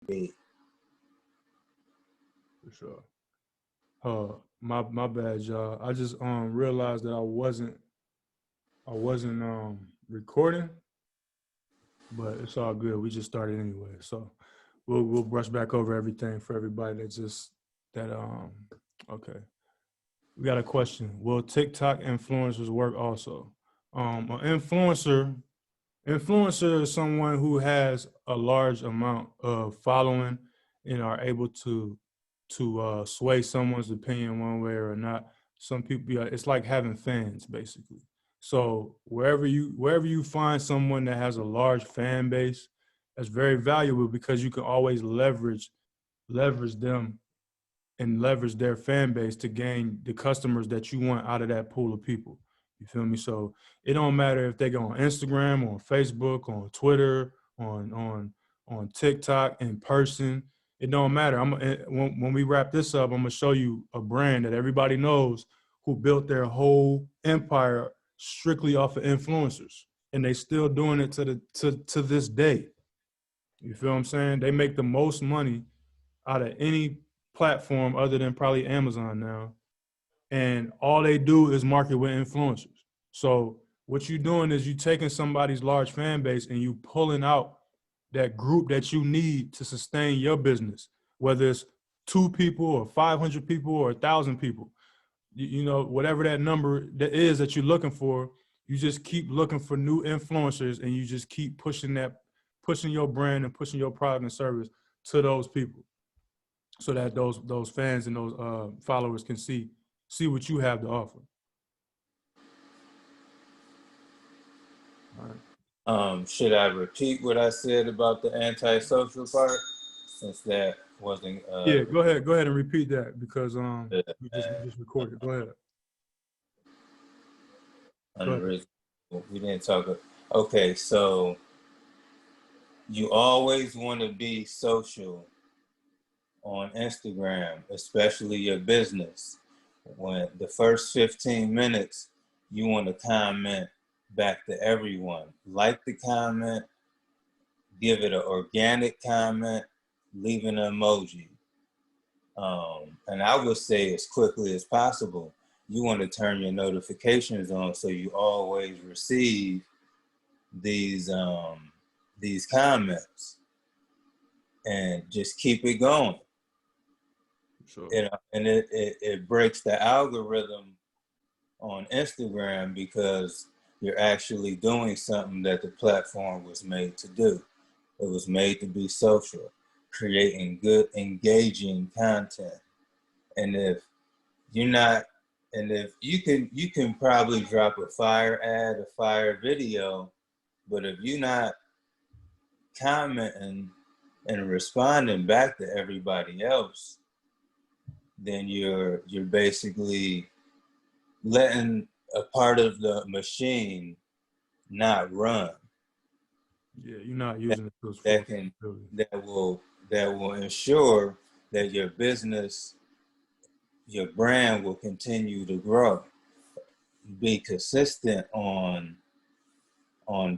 be. For sure. My bad, y'all. I just realized that I wasn't recording, but it's all good. We just started anyway, so we'll brush back over everything for everybody that okay. We got a question. Will TikTok influencers work also? An influencer is someone who has a large amount of following and are able to sway someone's opinion one way or not. Some people, yeah, it's like having fans basically. So wherever you find someone that has a large fan base, that's very valuable because you can always leverage them and leverage their fan base to gain the customers that you want out of that pool of people. You feel me? So it don't matter if they go on Instagram, on Facebook, on Twitter, on TikTok, in person. It don't matter. When we wrap this up, I'm gonna show you a brand that everybody knows who built their whole empire strictly off of influencers, and they still doing it to this day. You feel what I'm saying? They make the most money out of any platform other than probably Amazon now. And all they do is market with influencers. So what you're doing is you taking somebody's large fan base and you pulling out that group that you need to sustain your business, whether it's 2 people or 500 people or 1,000 people. You know, whatever that number that is that you're looking for, you just keep looking for new influencers and you just keep pushing your brand and pushing your product and service to those people, so that those fans and those followers can see what you have to offer. All right. Should I repeat what I said about the antisocial part, since that wasn't? Yeah, go ahead and repeat that because we just recorded. Go ahead. We didn't talk. Okay, so you always want to be social on Instagram, especially your business. When the first 15 minutes, you want to comment back to everyone. Like the comment, give it an organic comment, leave an emoji. And I would say as quickly as possible, you want to turn your notifications on so you always receive these comments, and just keep it going. Sure. And it breaks the algorithm on Instagram because you're actually doing something that the platform was made to do. It was made to be social, creating good, engaging content. And if you're not, and if you can probably drop a fire ad, a fire video, but if you're not commenting and responding back to everybody else, then you're basically letting a part of the machine not run. Yeah, you're not using it that will ensure that your business, your brand will continue to grow. Be consistent on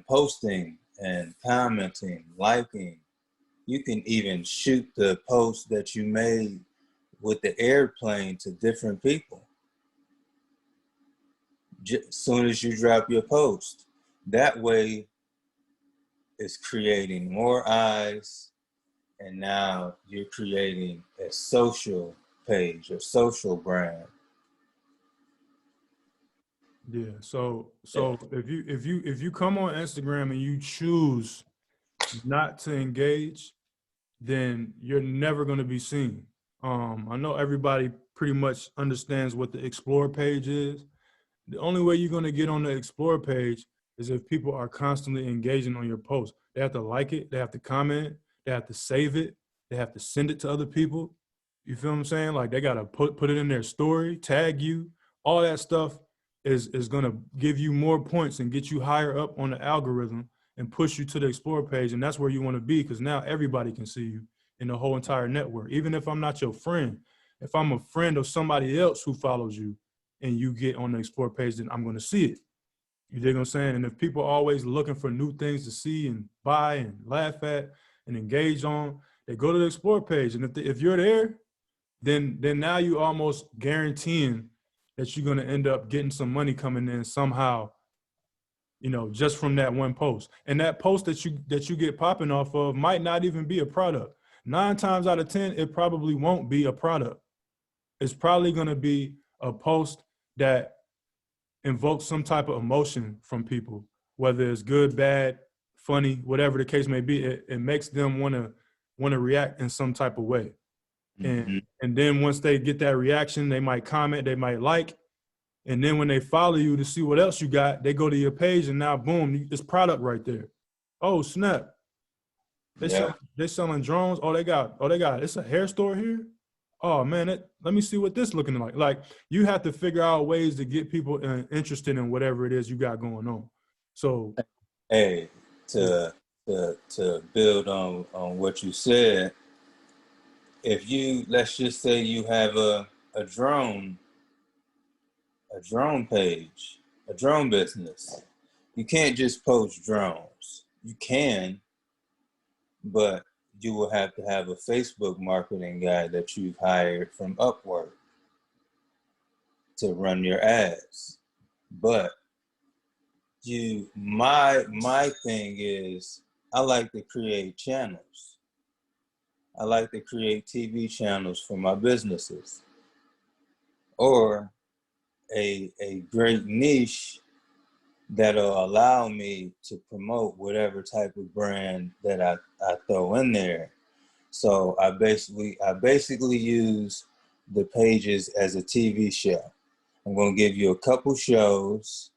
posting and commenting, liking. You can even shoot the post that you made with the airplane to different people. As soon as you drop your post, that way it's creating more eyes, and now you're creating a social page, a social brand. Yeah. So if you come on Instagram and you choose not to engage, then you're never going to be seen. I know everybody pretty much understands what the Explore page is. The only way you're going to get on the Explore page is if people are constantly engaging on your post. They have to like it, they have to comment, they have to save it, they have to send it to other people. You feel what I'm saying? Like they got to put it in their story, tag you. All that stuff is going to give you more points and get you higher up on the algorithm and push you to the Explore page. And that's where you want to be, because now everybody can see you in the whole entire network. Even if I'm not your friend, if I'm a friend of somebody else who follows you and you get on the Explore page, then I'm going to see it. You dig what I'm saying? And if people are always looking for new things to see and buy and laugh at and engage on, They go to the explore page, and if you're there, then now you almost guaranteeing that you're gonna end up getting some money coming in somehow, just from that one post. And that post that you get popping off of might not even be a product. 9 times out of 10, it probably won't be a product. It's probably gonna be a post that invokes some type of emotion from people, whether it's good, bad, funny, whatever the case may be. It makes them wanna react in some type of way. Mm-hmm. And then once they get that reaction, they might comment, they might like, and then when they follow you to see what else you got, they go to your page, and now boom, it's product right there. Oh snap! They selling drones. Oh they got. It's a hair store here. Oh man, let me see what this looking like. Like, you have to figure out ways to get people interested in whatever it is you got going on. So, Hey, to build on what you said, if let's just say you have a drone page, a drone business, you can't just post drones. You can, but you will have to have a Facebook marketing guy that you've hired from Upwork to run your ads. But my thing is, I like to create channels. I like to create TV channels for my businesses, or a great niche that'll allow me to promote whatever type of brand that I throw in there. So I basically use the pages as a TV show. I'm gonna give you a couple shows,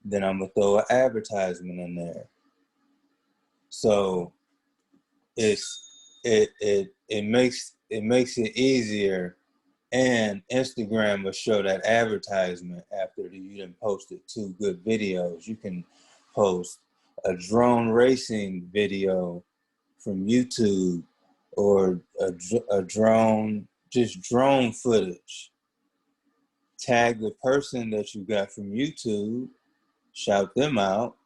then I'm gonna throw an advertisement in there. So it makes it easier, and Instagram will show that advertisement after you done posted 2 good videos. You can post a drone racing video from YouTube, or a drone, just drone footage. Tag the person that you got from YouTube, shout them out,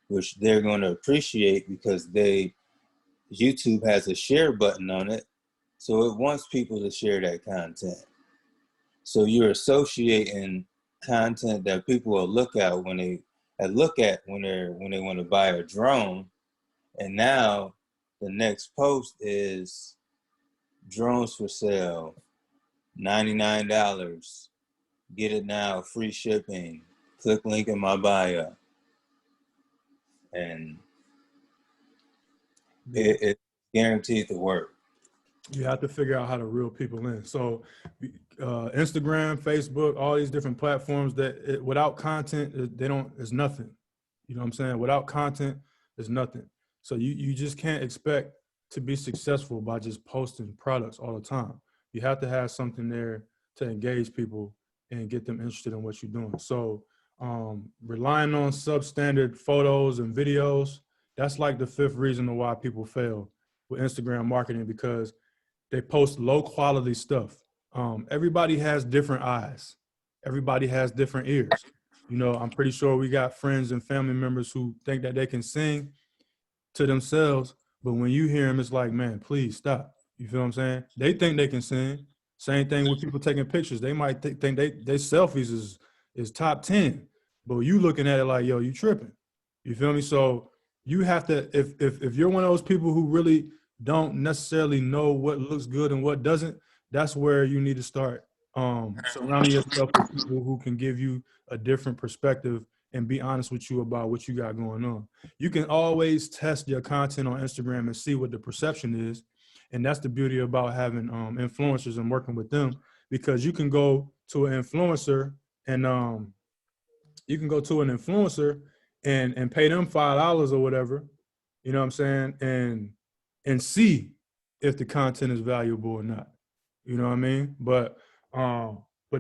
which they're going to appreciate because YouTube has a share button on it, so it wants people to share that content. So you're associating content that people will look at when they want to buy a drone. And now the next post is drones for sale, $99. Get it now, free shipping. Click link in my bio. And it's guaranteed to work. You have to figure out how to reel people in. So Instagram, Facebook, all these different platforms that without content, it's nothing. You know what I'm saying? Without content, there's nothing. So you just can't expect to be successful by just posting products all the time. You have to have something there to engage people and get them interested in what you're doing. So relying on substandard photos and videos, that's like the 5th reason why people fail with Instagram marketing, because they post low quality stuff. Everybody has different eyes. Everybody has different ears. I'm pretty sure we got friends and family members who think that they can sing to themselves, but when you hear them, it's like, man, please stop. You feel what I'm saying? They think they can sing. Same thing with people taking pictures. They might think they selfies is top 10, but you looking at it like, yo, you tripping. You feel me? So you have to, if you're one of those people who really don't necessarily know what looks good and what doesn't, that's where you need to start surrounding yourself with people who can give you a different perspective and be honest with you about what you got going on. You can always test your content on Instagram and see what the perception is. And that's the beauty about having influencers and working with them, because you can go to an influencer and and pay them $5 or whatever, you know what I'm saying, and see if the content is valuable or not. You know what I mean? But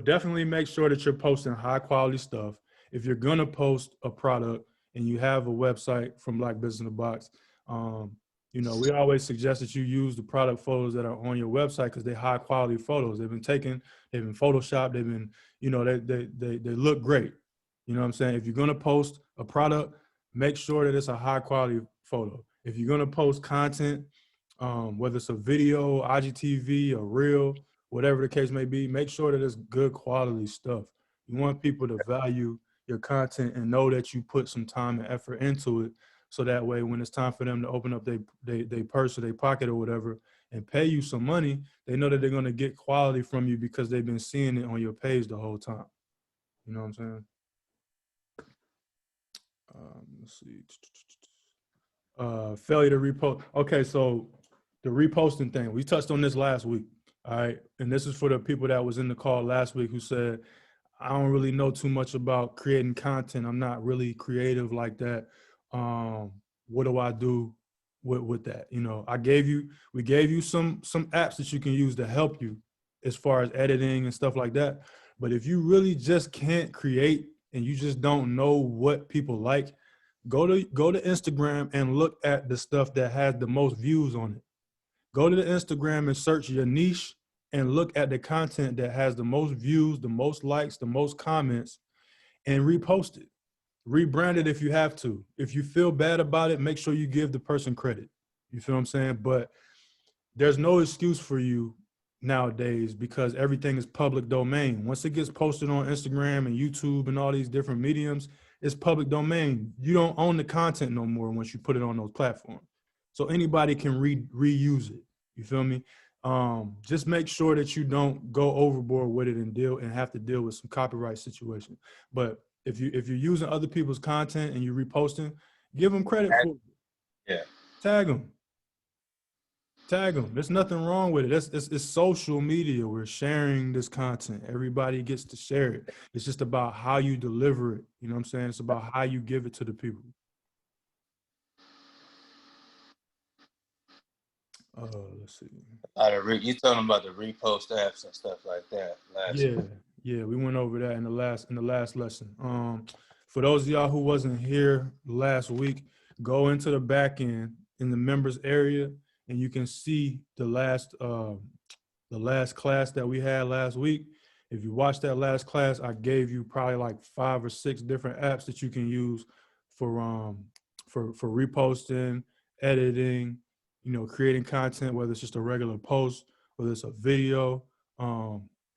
definitely make sure that you're posting high quality stuff. If you're gonna post a product and you have a website from Black Business in the Box, we always suggest that you use the product photos that are on your website, because they're high quality photos. They've been taken, they've been photoshopped, they've been, they look great. You know what I'm saying? If you're gonna post a product, make sure that it's a high quality photo. If you're gonna post content, whether it's a video, IGTV, a reel, whatever the case may be. Make sure that it's good quality stuff. You want people to value your content and know that you put some time and effort into it, so that way when it's time for them to open up their purse or their pocket or whatever and pay you some money, they know that they're going to get quality from you because they've been seeing it on your page the whole time. You know what I'm saying? Let's see. Failure to repost. Okay, so the reposting thing, we touched on this last week. All right. And this is for the people that was in the call last week who said, I don't really know too much about creating content. I'm not really creative like that. What do I do with that? You know, we gave you some apps that you can use to help you as far as editing and stuff like that. But if you really just can't create and you just don't know what people like, go to Instagram and look at the stuff that has the most views on it. Go to the Instagram and search your niche and look at the content that has the most views, the most likes, the most comments, and repost it. Rebrand it if you have to. If you feel bad about it, make sure you give the person credit. You feel what I'm saying? But there's no excuse for you nowadays because everything is public domain. Once it gets posted on Instagram and YouTube and all these different mediums, it's public domain. You don't own the content no more once you put it on those platforms. So anybody can reuse it. You feel me? Just make sure that you don't go overboard with it and have to deal with some copyright situation. But if you're using other people's content and you're reposting, give them credit for it. Yeah. Tag them. Tag them. There's nothing wrong with it. It's social media. We're sharing this content. Everybody gets to share it. It's just about how you deliver it. You know what I'm saying? It's about how you give it to the people. Let's see. You told them about the repost apps and stuff like that last week. Yeah, we went over that in the last lesson. For those of y'all who wasn't here last week, go into the back end in the members area, and you can see the last class that we had last week. If you watched that last class, I gave you probably like 5 or 6 different apps that you can use for reposting, editing, you know, creating content, whether it's just a regular post, whether it's a video.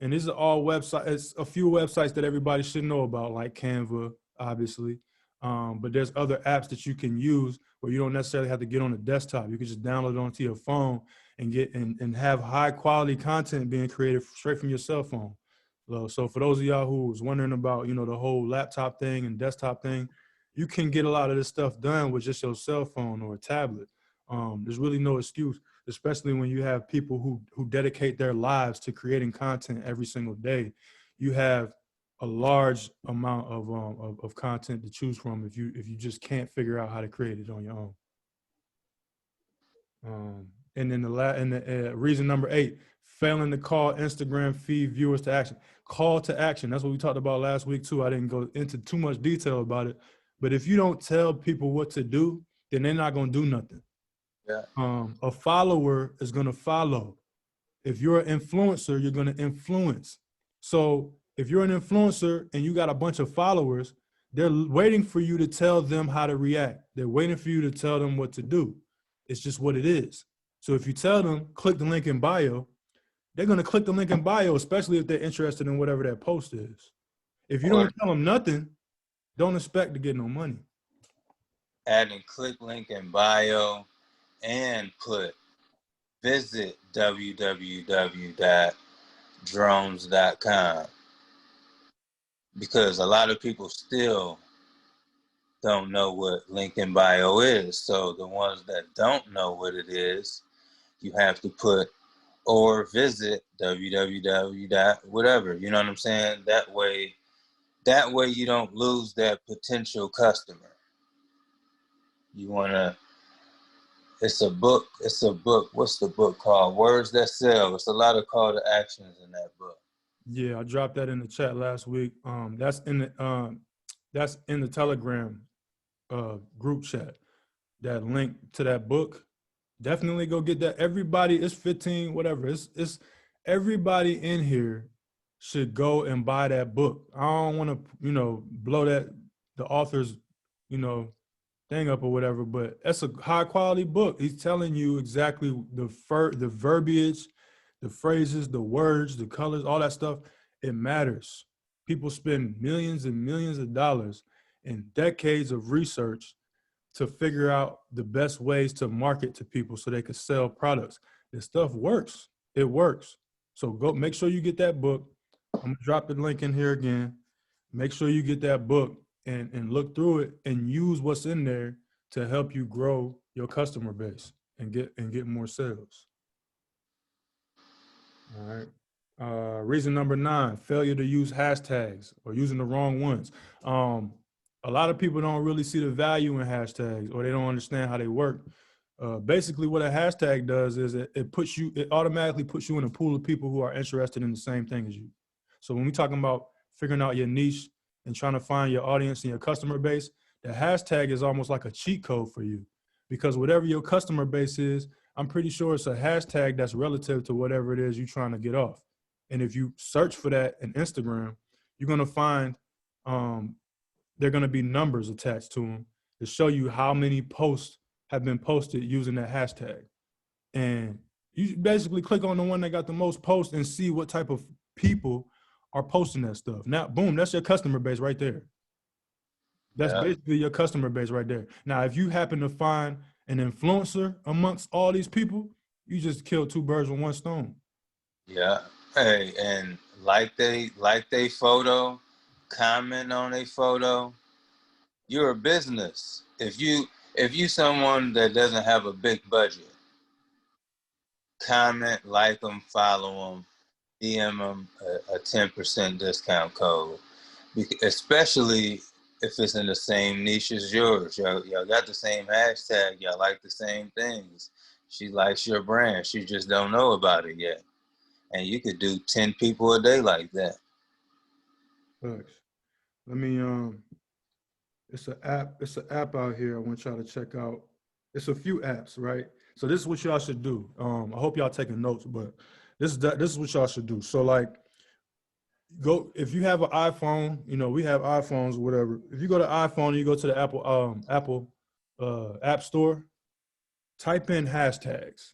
And these are all websites. It's a few websites that everybody should know about, like Canva, obviously. But there's other apps that you can use where you don't necessarily have to get on the desktop. You can just download it onto your phone and get and have high quality content being created straight from your cell phone. So for those of y'all who was wondering about, you know, the whole laptop thing and desktop thing, you can get a lot of this stuff done with just your cell phone or a tablet. There's really no excuse, especially when you have people who dedicate their lives to creating content every single day. You have a large amount of content to choose from if you just can't figure out how to create it on your own. And then the reason number 8, failing to call Instagram feed viewers to action. Call to action. That's what we talked about last week too. I didn't go into too much detail about it, but if you don't tell people what to do, then they're not gonna do nothing. Yeah. A follower is gonna follow. If you're an influencer, you're gonna influence. So if you're an influencer and you got a bunch of followers, they're waiting for you to tell them how to react. They're waiting for you to tell them what to do. It's just what it is. So if you tell them, click the link in bio, they're going to click the link in bio, especially if they're interested in whatever that post is. If you don't tell them nothing, don't expect to get no money. Adding click link in bio and put visit www.drones.com, because a lot of people still don't know what link in bio is. So the ones that don't know what it is, you have to put or visit www. whatever. You know what I'm saying? That way you don't lose that potential customer. You wanna. It's a book. What's the book called? Words That Sell. It's a lot of call to actions in that book. Yeah, I dropped that in the chat last week. That's in the Telegram group chat. That link to that book. Definitely go get that. Everybody, it's 15, whatever. It's everybody in here should go and buy that book. I don't want to, blow the author's, thing up or whatever, but that's a high quality book. He's telling you exactly the verbiage, the phrases, the words, the colors, all that stuff. It matters. People spend millions and millions of dollars and decades of research to figure out the best ways to market to people so they can sell products. This stuff works. It works. So go make sure you get that book. I'm gonna drop the link in here again. Make sure you get that book and look through it and use what's in there to help you grow your customer base and get more sales. All right. Reason number 9, failure to use hashtags or using the wrong ones. A lot of people don't really see the value in hashtags, or they don't understand how they work. Basically, what a hashtag does is it automatically puts you in a pool of people who are interested in the same thing as you. So when we're talking about figuring out your niche and trying to find your audience and your customer base, the hashtag is almost like a cheat code for you, because whatever your customer base is, I'm pretty sure it's a hashtag that's relative to whatever it is you're trying to get off. And if you search for that in Instagram, you're going to find there are going to be numbers attached to them to show you how many posts have been posted using that hashtag. And you basically click on the one that got the most posts and see what type of people are posting that stuff. Now, boom, that's your customer base right there. That's basically your customer base right there. Now, if you happen to find an influencer amongst all these people, you just killed 2 birds with 1 stone. Yeah. Hey, and like they photo, comment on a photo. You're a business. If you someone that doesn't have a big budget, comment, like them, follow them, DM them a 10% discount code. Especially if it's in the same niche as yours. Y'all got the same hashtag. Y'all like the same things. She likes your brand. She just don't know about it yet. And you could do 10 people a day like that. Thanks. Let me it's an app out here I want y'all to check out. It's a few apps, right? So this is what y'all should do. I hope y'all taking notes, but this is what y'all should do. So like, go, if you have an iPhone, we have iPhones or whatever. If you go to iPhone and you go to the Apple App Store, type in hashtags.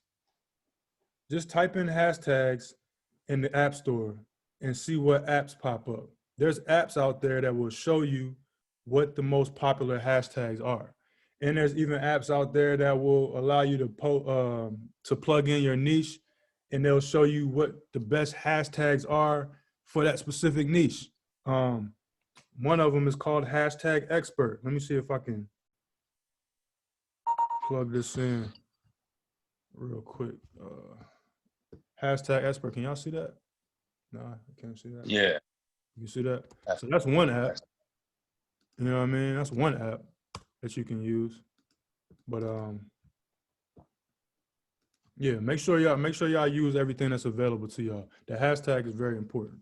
Just type in hashtags in the App Store and see what apps pop up. There's apps out there that will show you what the most popular hashtags are. And there's even apps out there that will allow you to plug in your niche, and they'll show you what the best hashtags are for that specific niche. One of them is called Hashtag Expert. Let me see if I can plug this in real quick. Hashtag Expert. Can y'all see that? No, I can't see that. Yeah. You see that? So that's one app. You know what I mean? That's one app that you can use. But yeah, make sure y'all use everything that's available to y'all. The hashtag is very important.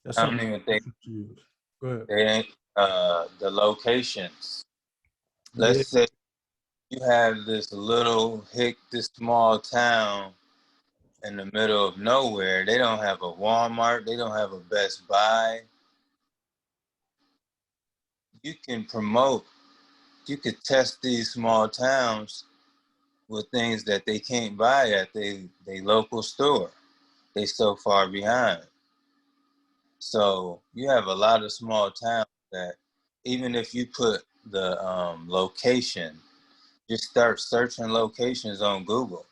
That's I don't something even think to use. Go ahead. they ain't the locations. Let's say you have this small town in the middle of nowhere. They don't have a Walmart. They don't have a Best Buy. You can promote. You could test these small towns with things that they can't buy at they local store. They so far behind. So you have a lot of small towns that even if you put the location, just start searching locations on Google,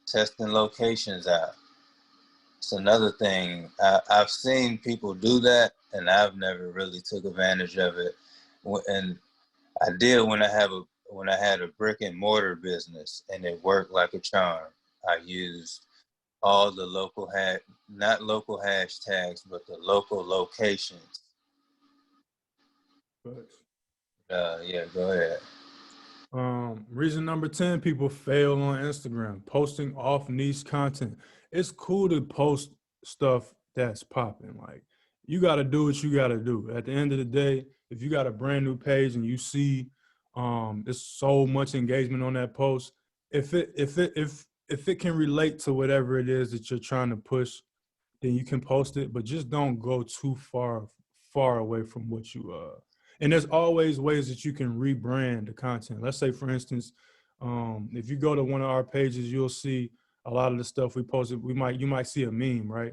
testing locations out. It's another thing. I've seen people do that, and I've never really took advantage of it. And I did when I had a brick and mortar business, and it worked like a charm. I used all the not local hashtags, but the local locations. Yeah, go ahead. Reason number 10, people fail on Instagram, posting off niche content. It's cool to post stuff that's popping. Like, you got to do what you got to do. At the end of the day, if you got a brand new page and you see there's so much engagement on that post, if it can relate to whatever it is that you're trying to push, then you can post it, but just don't go too far away from what you And there's always ways that you can rebrand the content. Let's say, for instance, if you go to one of our pages, you'll see a lot of the stuff we posted. You might see a meme, right?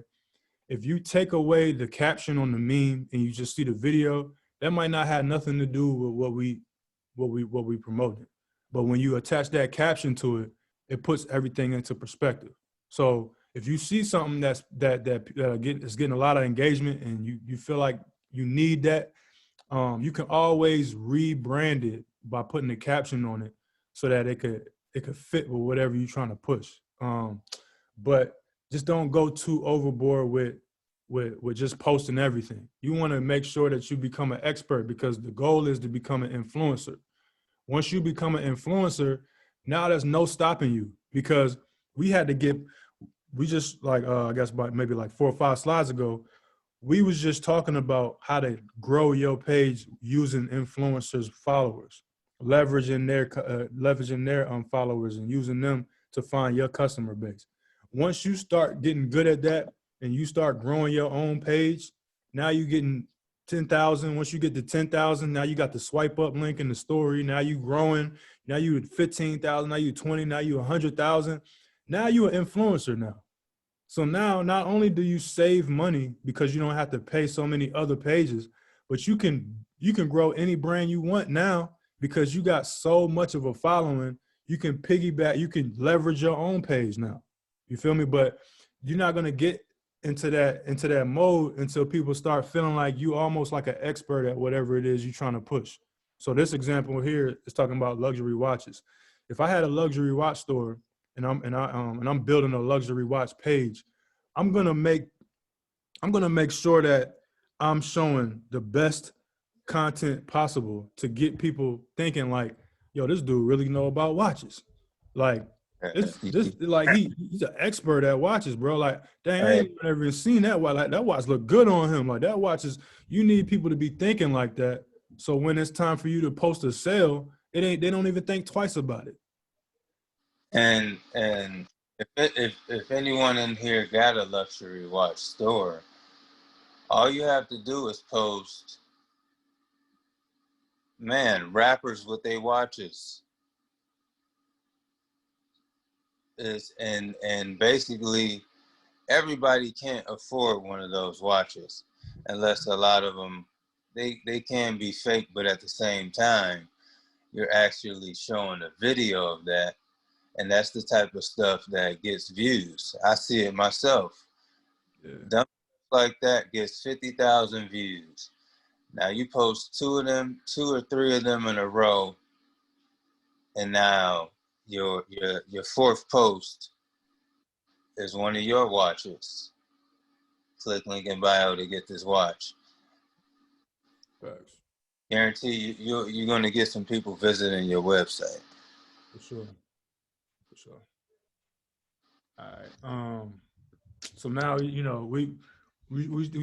If you take away the caption on the meme and you just see the video, that might not have nothing to do with what we promoted. But when you attach that caption to it, it puts everything into perspective. So if you see something that's getting a lot of engagement and you feel like you need that, you can always rebrand it by putting a caption on it so that it could fit with whatever you're trying to push. But just don't go too overboard with just posting everything. You want to make sure that you become an expert, because the goal is to become an influencer. Once you become an influencer, now there's no stopping you, because we just like, I guess about maybe like 4 or 5 slides ago, we was just talking about how to grow your page using influencers' followers, leveraging their followers and using them to find your customer base. Once you start getting good at that and you start growing your own page, now you're getting 10,000. Once you get to 10,000, now you got the swipe up link in the story. Now you growing. Now you at 15,000. Now you 20. Now you 100,000. Now you an influencer now. So now not only do you save money because you don't have to pay so many other pages, but you can grow any brand you want now because you got so much of a following. You can piggyback, you can leverage your own page now. You feel me? But you're not gonna get into that mode until people start feeling like you almost like an expert at whatever it is you're trying to push. So this example here is talking about luxury watches. If I had a luxury watch store and I'm building a luxury watch page, I'm gonna make sure that I'm showing the best content possible to get people thinking like, yo, this dude really know about watches. Like this like he's an expert at watches, bro. Like, dang, I ain't ever seen that watch. Like that watch look good on him. Like that watch is, you need people to be thinking like that. So when it's time for you to post a sale, they don't even think twice about it. And if anyone in here got a luxury watch store, all you have to do is post, man, rappers with their watches. And basically everybody can't afford one of those watches, unless a lot of them, they can be fake, but at the same time you're actually showing a video of that, and that's the type of stuff that gets views. I see it myself. Yeah. Dumb like that gets 50,000 views. Now you post 2 or 3 of them in a row, and now your fourth post is one of your watches. Click link in bio to get this watch. Facts. Guarantee you're going to get some people visiting your website. For sure. For sure. All right. So now, you know, we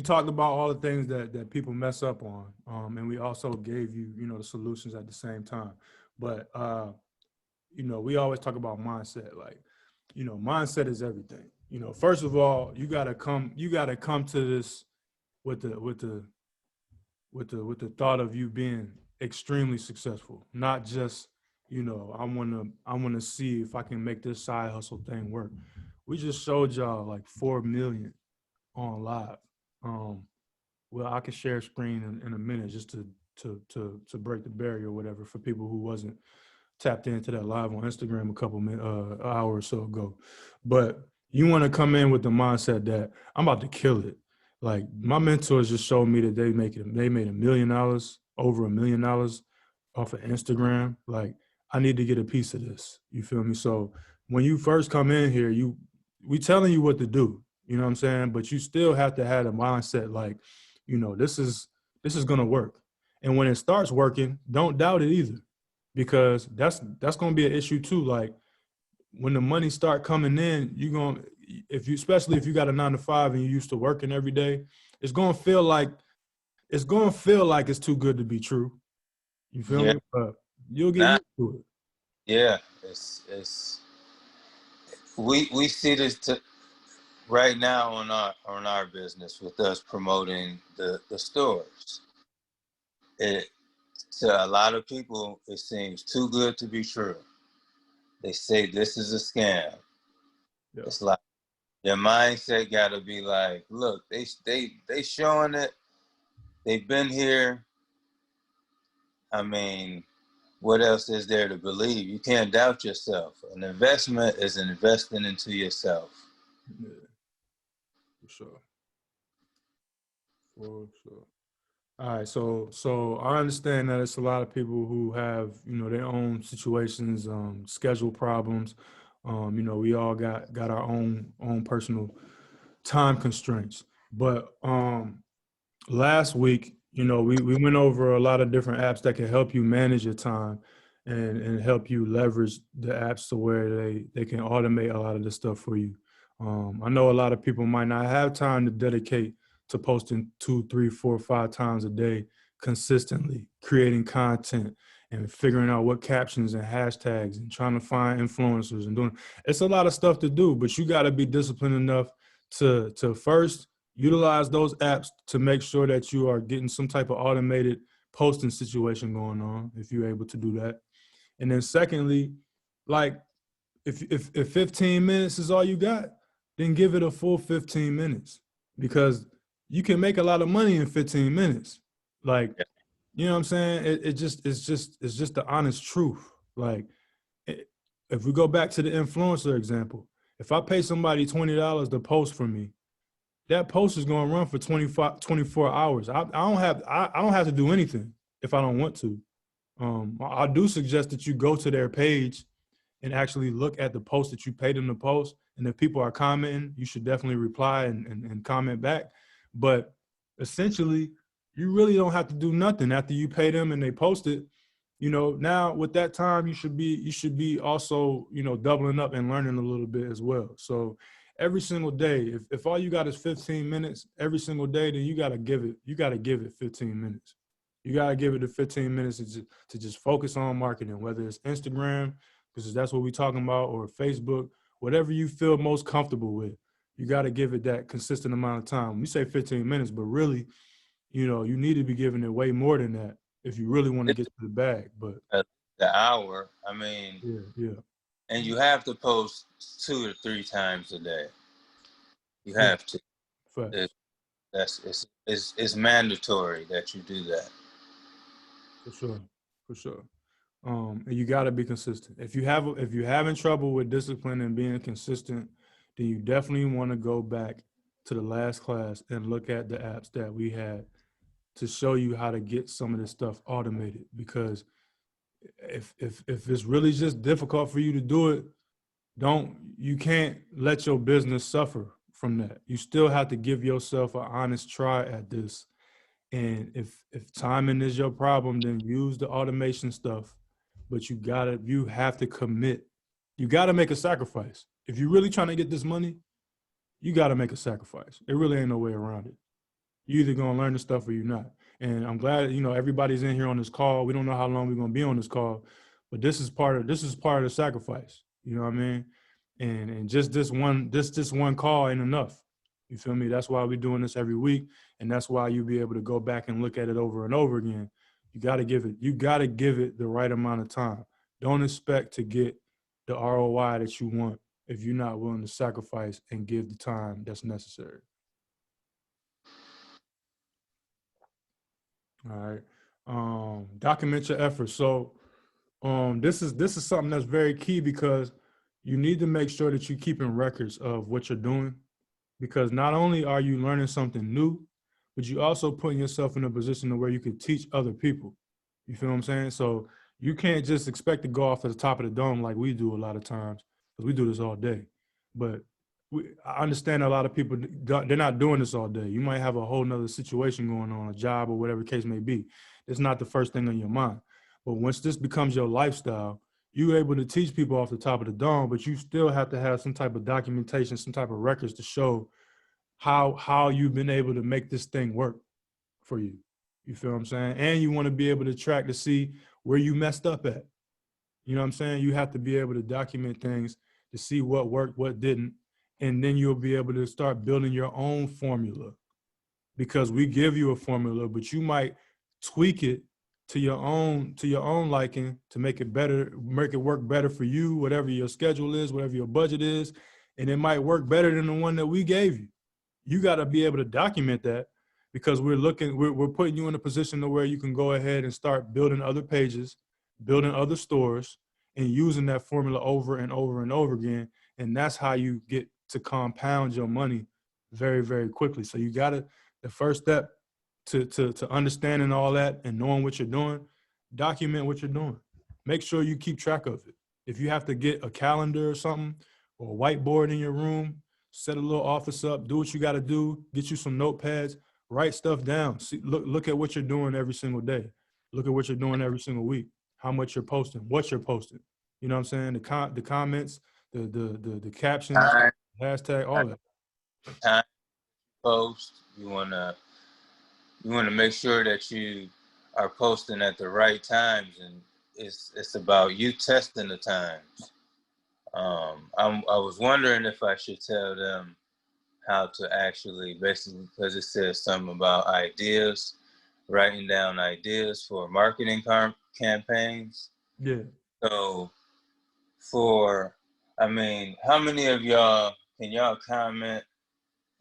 talked about all the things that people mess up on, and we also gave you, you know, the solutions at the same time. But you know, we always talk about mindset. Like, you know, mindset is everything. You know, first of all, you gotta come to this with the thought of you being extremely successful, not just, you know, I wanna see if I can make this side hustle thing work. We just showed y'all like 4 million on live. Well, I can share screen in a minute just to break the barrier or whatever for people who wasn't tapped into that live on Instagram a couple hour or so ago. But you want to come in with the mindset that I'm about to kill it. Like my mentors just showed me that they made $1 million, over $1 million off of Instagram. Like I need to get a piece of this. You feel me? So when you first come in here, we telling you what to do. You know what I'm saying? But you still have to have a mindset like, you know, this is gonna work. And when it starts working, don't doubt it either, because that's gonna be an issue too. Like when the money start coming in, especially if you got a 9 to 5 and you're used to working every day, it's gonna feel like it's too good to be true. You feel me? But you'll get used to it. Yeah, it's we see this right now on our business with us promoting the stores. To a lot of people, it seems too good to be true. They say this is a scam. Yeah. It's like your mindset got to be like, look, they showing it. They've been here. I mean, what else is there to believe? You can't doubt yourself. An investment is investing into yourself. Yeah, for sure. For sure. All right, so I understand that it's a lot of people who have, their own situations, schedule problems. We all got our own personal time constraints. But last week, we went over a lot of different apps that can help you manage your time and help you leverage the apps to where they can automate a lot of this stuff for you. I know a lot of people might not have time to dedicate to posting 2, 3, 4, 5 times a day consistently, creating content and figuring out what captions and hashtags and trying to find influencers and doing. It's a lot of stuff to do, but you got to be disciplined enough to first utilize those apps to make sure that you are getting some type of automated posting situation going on, if you're able to do that. And then secondly, like if 15 minutes is all you got, then give it a full 15 minutes, because you can make a lot of money in 15 minutes. Like, you know what I'm saying? It's just the honest truth. Like, if we go back to the influencer example, if I pay somebody $20 to post for me, that post is going to run for 24 hours. I don't have to do anything if I don't want to. I do suggest that you go to their page and actually look at the post that you paid them to post. And if people are commenting, you should definitely reply and comment back. But essentially, you really don't have to do nothing after you pay them and they post it. Now with that time, you should be also, doubling up and learning a little bit as well. So every single day, if all you got is 15 minutes every single day, then you got to give it 15 minutes. You got to give it the 15 minutes to just focus on marketing, whether it's Instagram, because that's what we're talking about, or Facebook, whatever you feel most comfortable with. You got to give it that consistent amount of time. We say 15 minutes, but really, you need to be giving it way more than that if you really want to get to the bag. But The hour, I mean, yeah. and you have to post 2 to 3 times a day. You Yeah. have to. Facts. It's mandatory that you do that. For sure. For sure. And you got to be consistent. If you're having trouble with discipline and being consistent, then you definitely want to go back to the last class and look at the apps that we had to show you how to get some of this stuff automated. Because if it's really just difficult for you to do it, you can't let your business suffer from that. You still have to give yourself an honest try at this. And if timing is your problem, then use the automation stuff. But you have to commit. You gotta make a sacrifice. If you're really trying to get this money, you gotta make a sacrifice. There really ain't no way around it. You're either gonna learn the stuff or you're not. And I'm glad, everybody's in here on this call. We don't know how long we're gonna be on this call, but this is part of the sacrifice. You know what I mean? And just this one call ain't enough. You feel me? That's why we're doing this every week, and that's why you'll be able to go back and look at it over and over again. You gotta give it the right amount of time. Don't expect to get the ROI that you want if you're not willing to sacrifice and give the time that's necessary. All right. Document your efforts. So this is something that's very key, because you need to make sure that you're keeping records of what you're doing, because not only are you learning something new, but you also putting yourself in a position to where you can teach other people. You feel what I'm saying? So you can't just expect to go off at the top of the dome like we do a lot of times, because we do this all day. But I understand a lot of people, they're not doing this all day. You might have a whole nother situation going on, a job or whatever the case may be. It's not the first thing on your mind. But once this becomes your lifestyle, you're able to teach people off the top of the dome, but you still have to have some type of documentation, some type of records to show how you've been able to make this thing work for you. You feel what I'm saying? And you want to be able to track to see where you messed up at. You know what I'm saying? You have to be able to document things to see what worked, what didn't, and then you'll be able to start building your own formula, because we give you a formula, but you might tweak it to your own liking, to make it better, make it work better for you, whatever your schedule is, whatever your budget is, and it might work better than the one that we gave you. You got to be able to document that, because we're putting you in a position to where you can go ahead and start building other pages, building other stores, and using that formula over and over and over again. And that's how you get to compound your money very, very quickly. So you got to, the first step to understanding all that and knowing what you're doing, document what you're doing. Make sure you keep track of it. If you have to get a calendar or something, or a whiteboard in your room, set a little office up, do what you got to do, get you some notepads, write stuff down. See, look at what you're doing every single day. Look at what you're doing every single week, how much you're posting, what you're posting. You know what I'm saying? The comments, the captions, Time, hashtag, all that. time post. You wanna make sure that you are posting at the right times, and it's about you testing the times. I was wondering if I should tell them how to actually, basically, because it says something about ideas, writing down ideas for marketing campaigns. Yeah. So how many of y'all, can y'all comment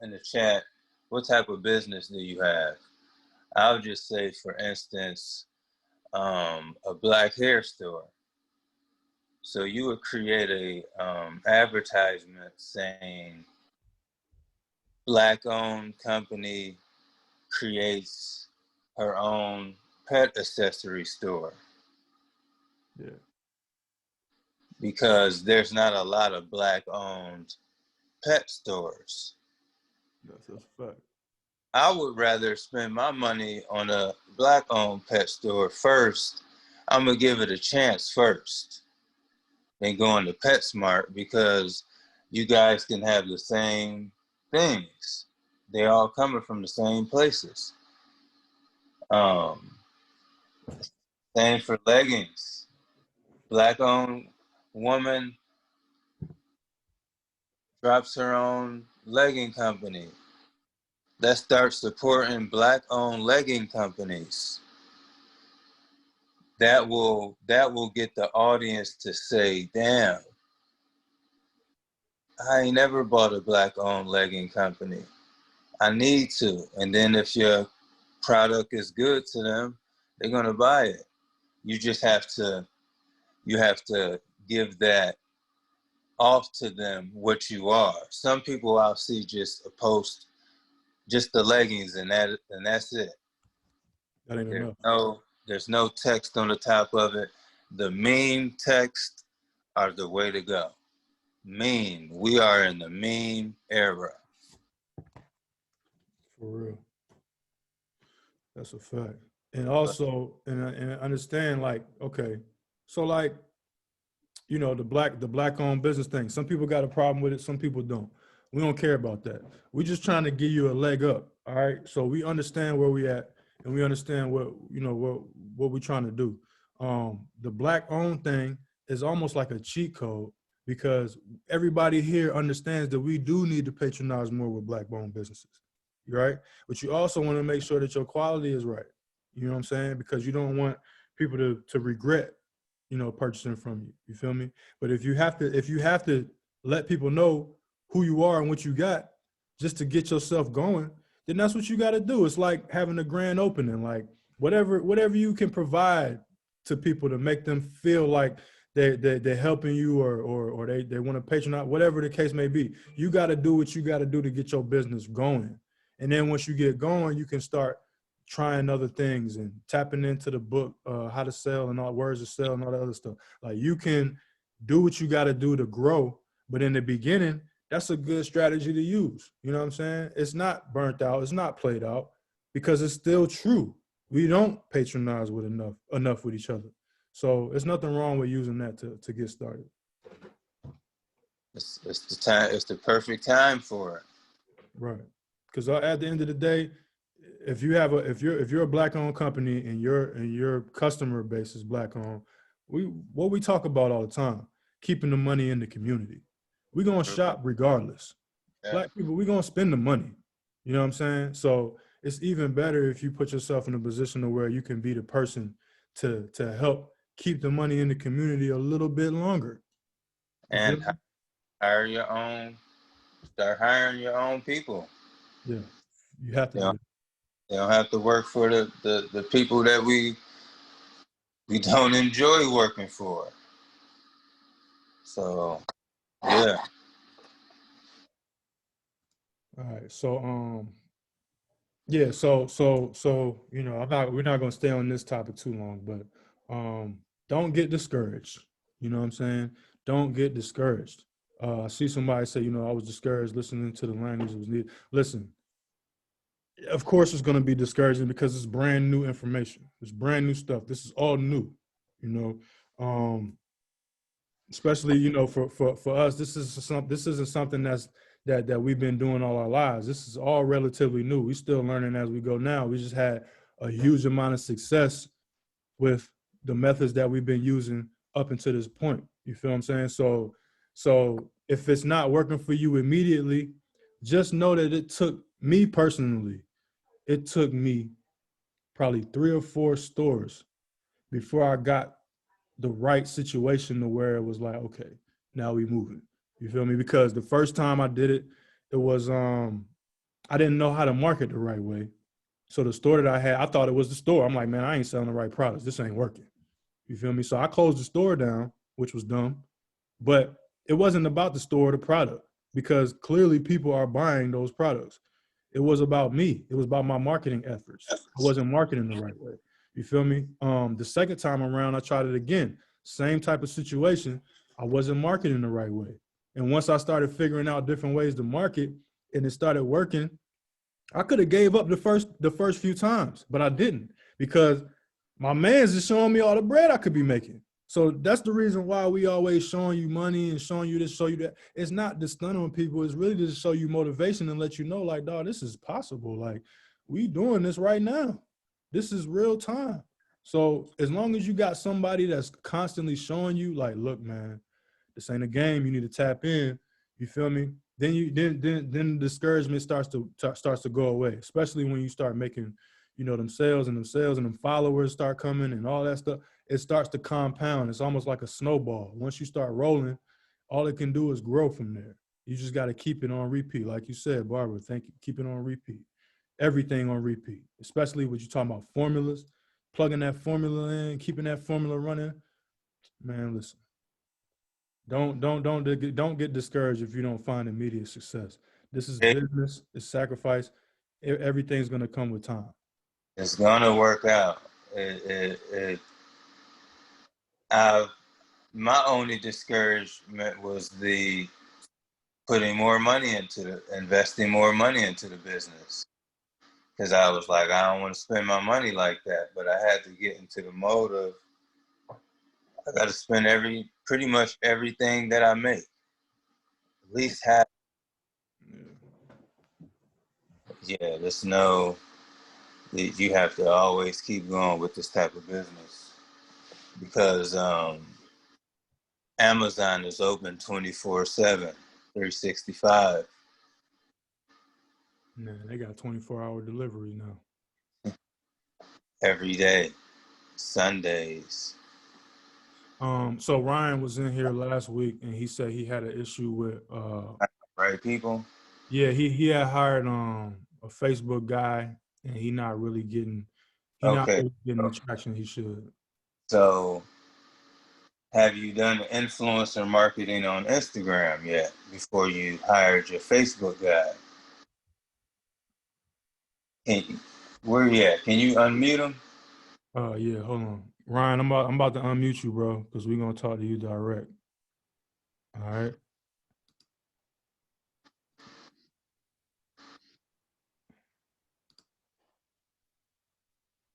in the chat, what type of business do you have? I'll just say, for instance, a black hair store. So you would create a advertisement saying, Black-owned company creates her own pet accessory store. Yeah. Because there's not a lot of Black-owned pet stores. That's a fact. I would rather spend my money on a Black-owned pet store first. I'm going to give it a chance first than going to PetSmart, because you guys can have the same things. They all coming from the same places. Same for leggings. Black-owned woman drops her own legging company. Let's start supporting Black-owned legging companies. That will get the audience to say, damn, I ain't never bought a Black-owned legging company. I need to. And then if your product is good to them, they're gonna buy it. You just have to give that off to them what you are. Some people I'll see just post just the leggings and that's it. That ain't enough. There's no text on the top of it. The meme text are the way to go. Meme. We are in the meme era. For real. That's a fact. And also, and understand, like, okay, so like, you know, the black owned business thing. Some people got a problem with it, some people don't. We don't care about that. We're just trying to give you a leg up. All right. So we understand where we at, and we understand what, you know, what we're trying to do. The black owned thing is almost like a cheat code, because everybody here understands that we do need to patronize more with black owned businesses. Right? But you also want to make sure that your quality is right. You know what I'm saying? Because you don't want people to regret, you know, purchasing from you. You feel me? But if you have to let people know who you are and what you got just to get yourself going, then that's what you got to do. It's like having a grand opening, like whatever you can provide to people to make them feel like they're helping you, or they want to patronize, whatever the case may be. You got to do what you got to do to get your business going. And then once you get going, you can start trying other things and tapping into the book, how to sell and all words to sell and all that other stuff. Like, you can do what you got to do to grow. But in the beginning, that's a good strategy to use. You know what I'm saying? It's not burnt out. It's not played out, because it's still true. We don't patronize with enough with each other. So there's nothing wrong with using that to get started. It's the time. It's the perfect time for it. Right. Because at the end of the day, if you're a black owned company and your customer base is black owned, what we talk about all the time, keeping the money in the community. We're gonna shop regardless. Yeah. Black people, we're gonna spend the money. You know what I'm saying? So it's even better if you put yourself in a position to where you can be the person to help keep the money in the community a little bit longer. You feel And me? hire your own. Start hiring your own people. Yeah, you have to You know, do you don't have to work for the people that we don't enjoy working for. So yeah. that. All right. So yeah, so we're not gonna stay on this topic too long, but don't get discouraged. You know what I'm saying? Don't get discouraged. I see somebody say, I was discouraged listening to the language that was needed. Listen, of course it's gonna be discouraging because it's brand new information. It's brand new stuff. This is all new, you know. Especially, for us, this isn't something that we've been doing all our lives. This is all relatively new. We still learning as we go now. We just had a huge amount of success with the methods that we've been using up until this point. You feel what I'm saying? So if it's not working for you immediately, just know that it took me personally, it took me probably 3 or 4 stores before I got the right situation to where it was like, okay, now we moving. You feel me? Because the first time I did it, it was I didn't know how to market the right way. So the store that I had, I thought it was the store. I'm like, man, I ain't selling the right products. This ain't working. You feel me? So I closed the store down, which was dumb. But it wasn't about the store or the product because clearly people are buying those products. It was about me. It was about my marketing efforts. I wasn't marketing the right way. You feel me? The second time around, I tried it again. Same type of situation. I wasn't marketing the right way. And once I started figuring out different ways to market and it started working, I could have gave up the first few times, but I didn't because my man's is showing me all the bread I could be making. So that's the reason why we always showing you money and showing you this, show you that. It's not to stun on people. It's really to show you motivation and let you know, like, dog, this is possible. Like, we doing this right now. This is real time. So as long as you got somebody that's constantly showing you, like, look, man, this ain't a game. You need to tap in. You feel me? Then the discouragement starts to go away, especially when you start making, them sales and them followers start coming and all that stuff. It starts to compound. It's almost like a snowball. Once you start rolling, all it can do is grow from there. You just got to keep it on repeat, like you said, Barbara. Thank you. Keep it on repeat. Everything on repeat, especially when you're talking about formulas, plugging that formula in, keeping that formula running. Man, listen. Don't get discouraged if you don't find immediate success. This is It, business. It's sacrifice. Everything's gonna come with time. it's gonna work out. I've My only discouragement was the putting more money into investing more money into the business because I was like, I don't want to spend my money like that, but I had to get into the mode of I got to spend pretty much everything that I make, at least half. Yeah, just know that you have to always keep going with this type of business because Amazon is open 24/7, 365 Man, they got 24-hour delivery now. every day, Sundays. So Ryan was in here last week and he said he had an issue with Right, people? yeah, he had hired a Facebook guy and he not Okay. really getting the traction he should. So, have you done influencer marketing on Instagram yet before you hired your Facebook guy? Can you, where you at? Can you unmute him? Yeah, hold on. Ryan, I'm about to unmute you, bro, because we're gonna talk to you direct. All right.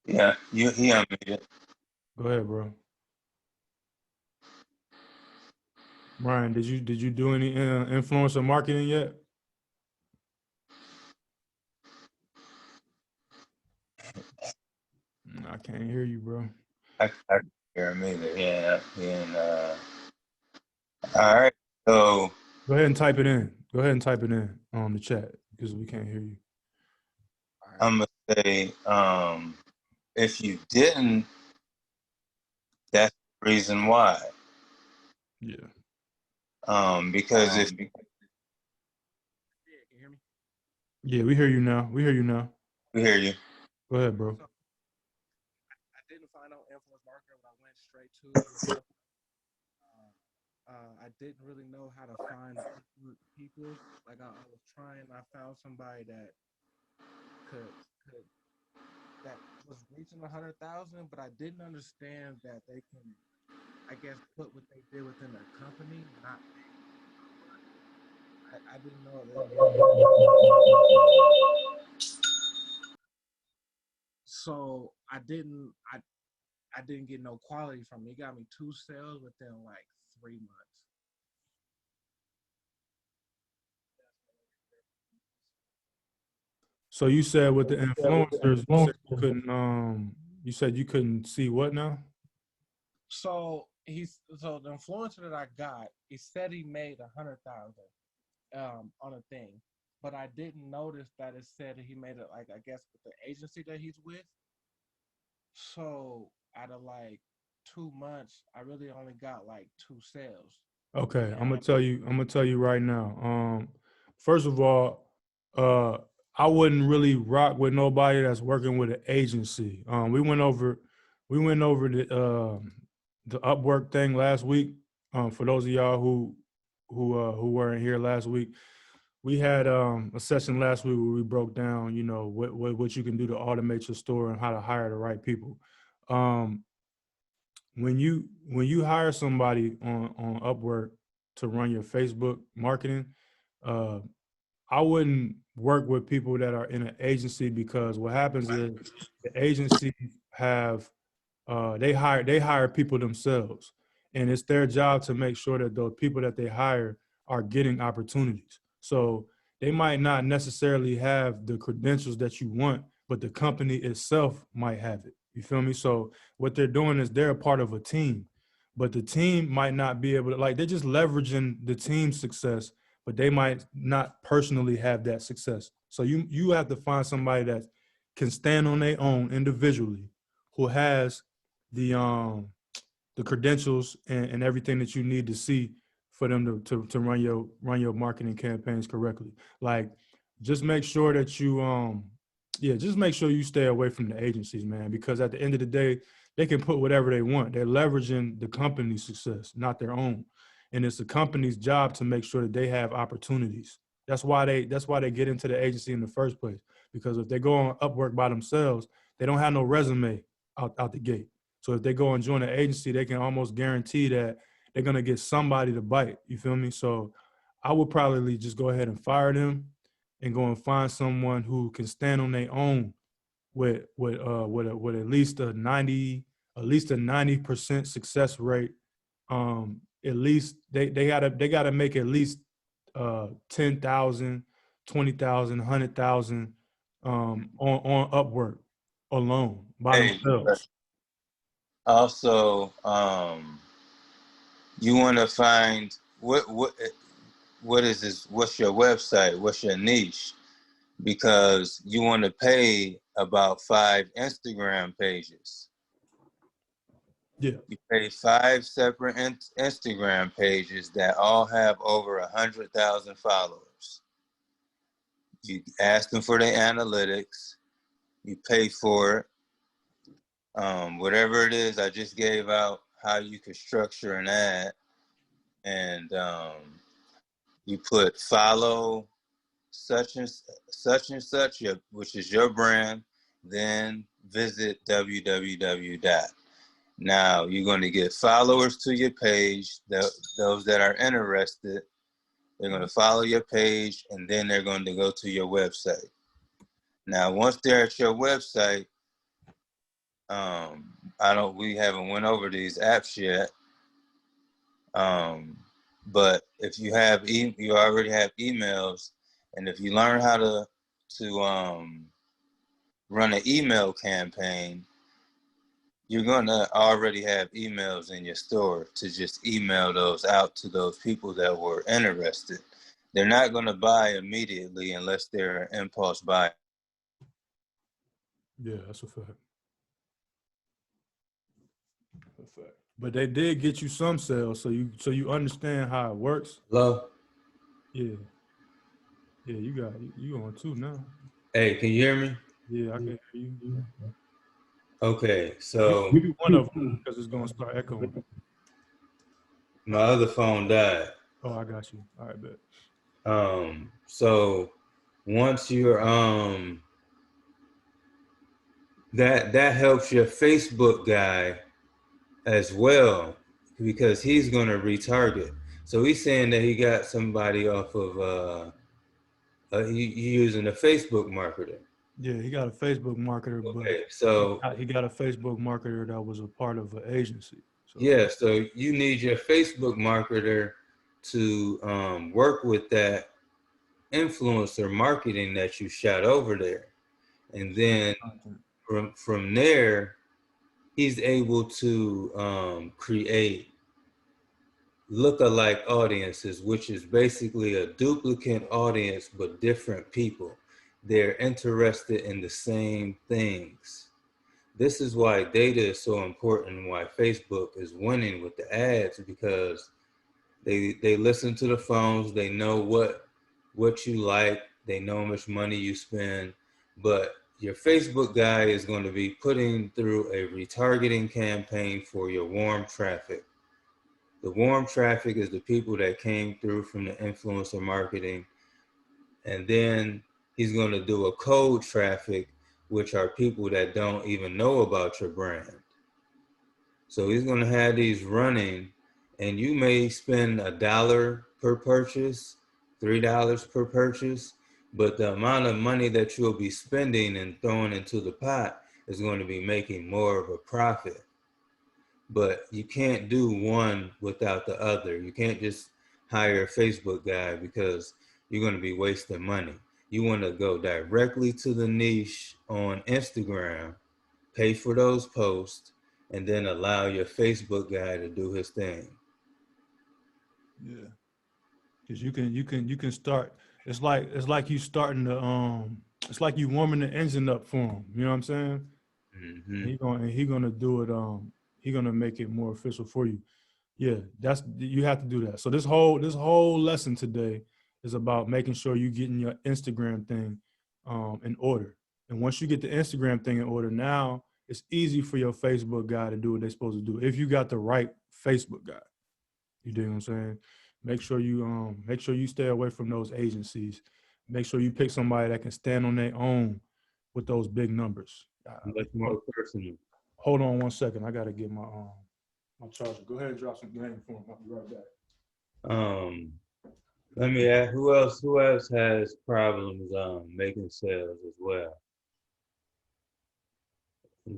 Yeah, he unmuted. Go ahead, bro. Ryan, did you do any influencer marketing yet? I can't hear you, bro. I can hear him either. Yeah, all right. So Go ahead and type it in. Go ahead and type it in on the chat because we can't hear you. I'm gonna say, if you didn't That's the reason why. Yeah. Because if Yeah, can you hear me? Yeah, we hear you now. We hear you now. we hear you, Go ahead, bro. So I didn't find out influence marketing, but I went straight to your website. I didn't really know how to find people. Like I was trying, I found somebody that could that was reaching 100,000, but I didn't understand that they can, I guess, put what they did within their company, not pay upward. I didn't know that you had. So I didn't get no quality from it. He got me 2 sales within like 3 months. So you said with the influencers, you said you couldn't see what now? So so the influencer that I got, he said he made 100,000 on a thing, but I didn't notice that it said he made it, like, I guess with the agency that he's with. So out of like 2 months, I really only got like 2 sales. Okay, And I'm gonna tell you right now. First of all, uh, I wouldn't really rock with nobody that's working with an agency. We went over the Upwork thing last week. For those of y'all who weren't here last week, we had a session last week where we broke down, you know, what you can do to automate your store and how to hire the right people. Um, when you hire somebody on Upwork to run your Facebook marketing, uh, I wouldn't work with people that are in an agency, because what happens is the agencies have they hire people themselves, and it's their job to make sure that those people that they hire are getting opportunities. So they might not necessarily have the credentials that you want, but the company itself might have it. You feel me? So what they're doing is they're a part of a team, but the team might not be able to, like, they're just leveraging the team's success, but they might not personally have that success. So you have to find somebody that can stand on their own individually, who has the credentials and everything that you need to see for them to run your marketing campaigns correctly. Like, just make sure that just make sure you stay away from the agencies, man, because at the end of the day, they can put whatever they want. They're leveraging the company's success, not their own. And it's the company's job to make sure that they have opportunities. That's why they get into the agency in the first place. Because if they go on Upwork by themselves, they don't have no resume out the gate. So if they go and join an agency, they can almost guarantee that they're gonna get somebody to bite. You feel me? So I would probably just go ahead and fire them and go and find someone who can stand on their own with at least a 90% success rate. At least they gotta make at least 10,000, 20,000, 100,000 on Upwork alone by hey, but themselves. also you want to find what is this? What's your website? What's your niche? Because you want to pay about 5 Instagram pages. Yeah. You pay 5 separate Instagram pages that all have over 100,000 followers. You ask them for their analytics. You pay for it. Whatever it is, I just gave out how you could structure an ad, and you put follow such and such, which is your brand, then visit www. Now you're going to get followers to your page. Those that are interested, they're going to follow your page, and then they're going to go to your website. Now, once they're at your website, we haven't went over these apps yet. But if you have, you already have emails, and if you learn how to run an email campaign, you're gonna already have emails in your store to just email those out to those people that were interested. They're not gonna buy immediately unless they're an impulse buyer. Yeah, that's a fact. A fact. But they did get you some sales, so you understand how it works. Hello? Yeah, yeah, you on two now. Hey, can you hear me? Yeah, I can hear you. Okay, You so do one of them because it's gonna start echoing. my other phone died. Oh, I got you. All right, bet. So once you're that helps your Facebook guy as well because he's gonna retarget. So he's saying that he got somebody off of he using a Facebook marketer. Yeah, he got a Facebook marketer, but Okay, so he got a Facebook marketer that was a part of an agency. So yeah, so you need your Facebook marketer to work with that influencer marketing that you shot over there, and then from there, he's able to create look-alike audiences, which is basically a duplicate audience but different people. They're interested in the same things. This is why data is so important and why Facebook is winning with the ads, because they listen to the phones, they know what you like, they know how much money you spend, but your Facebook guy is going to be putting through a retargeting campaign for your warm traffic. The warm traffic is the people that came through from the influencer marketing, and then he's going to do a cold traffic, which are people that don't even know about your brand. So he's going to have these running, and you may spend $1 per purchase, $3 per purchase, but the amount of money that you'll be spending and throwing into the pot is going to be making more of a profit. But you can't do one without the other. You can't just hire a Facebook guy because you're going to be wasting money. You want to go directly to the niche on Instagram, pay for those posts, and then allow your Facebook guy to do his thing. yeah, because you can start. It's like you starting to it's like you warming the engine up for him. You know what I'm saying? Mm-hmm. And he gonna do it. He gonna make it more official for you. Yeah, that's you have to do that. So this whole lesson today is about making sure you getting your Instagram thing in order. And once you get the Instagram thing in order, now it's easy for your Facebook guy to do what they're supposed to do. If you got the right Facebook guy, you dig what I'm saying? Make sure you stay away from those agencies. Make sure you pick somebody that can stand on their own with those big numbers. Much more personal. Hold on one second. I gotta get my charger. Go ahead and drop some game for him. I'll be right back. Let me ask, who else has problems making sales as well?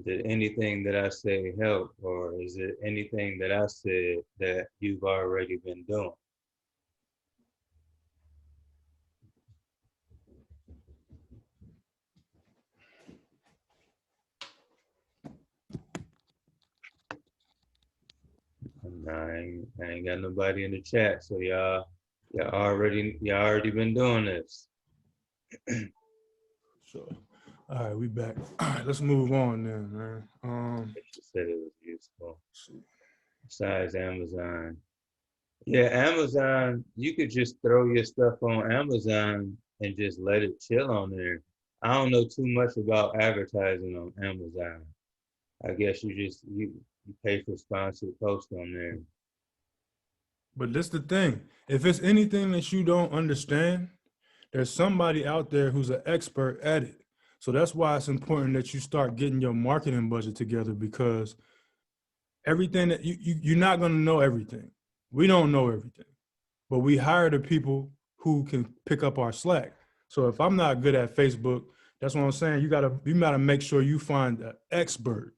Did anything that I say help, or is it anything that I said that you've already been doing? I ain't got nobody in the chat, so y'all already been doing this. So, all right, we back. All right, let's move on then, man. She said it was useful. Let's see. Besides Amazon, yeah, Amazon, you could just throw your stuff on Amazon and just let it chill on there. I don't know too much about advertising on Amazon. I guess you pay for sponsored posts on there. But this the thing. If it's anything that you don't understand, there's somebody out there who's an expert at it. So that's why it's important that you start getting your marketing budget together, because everything that you're not going to know everything. We don't know everything, but we hire the people who can pick up our slack. So if I'm not good at Facebook, that's what I'm saying. You gotta make sure you find an expert.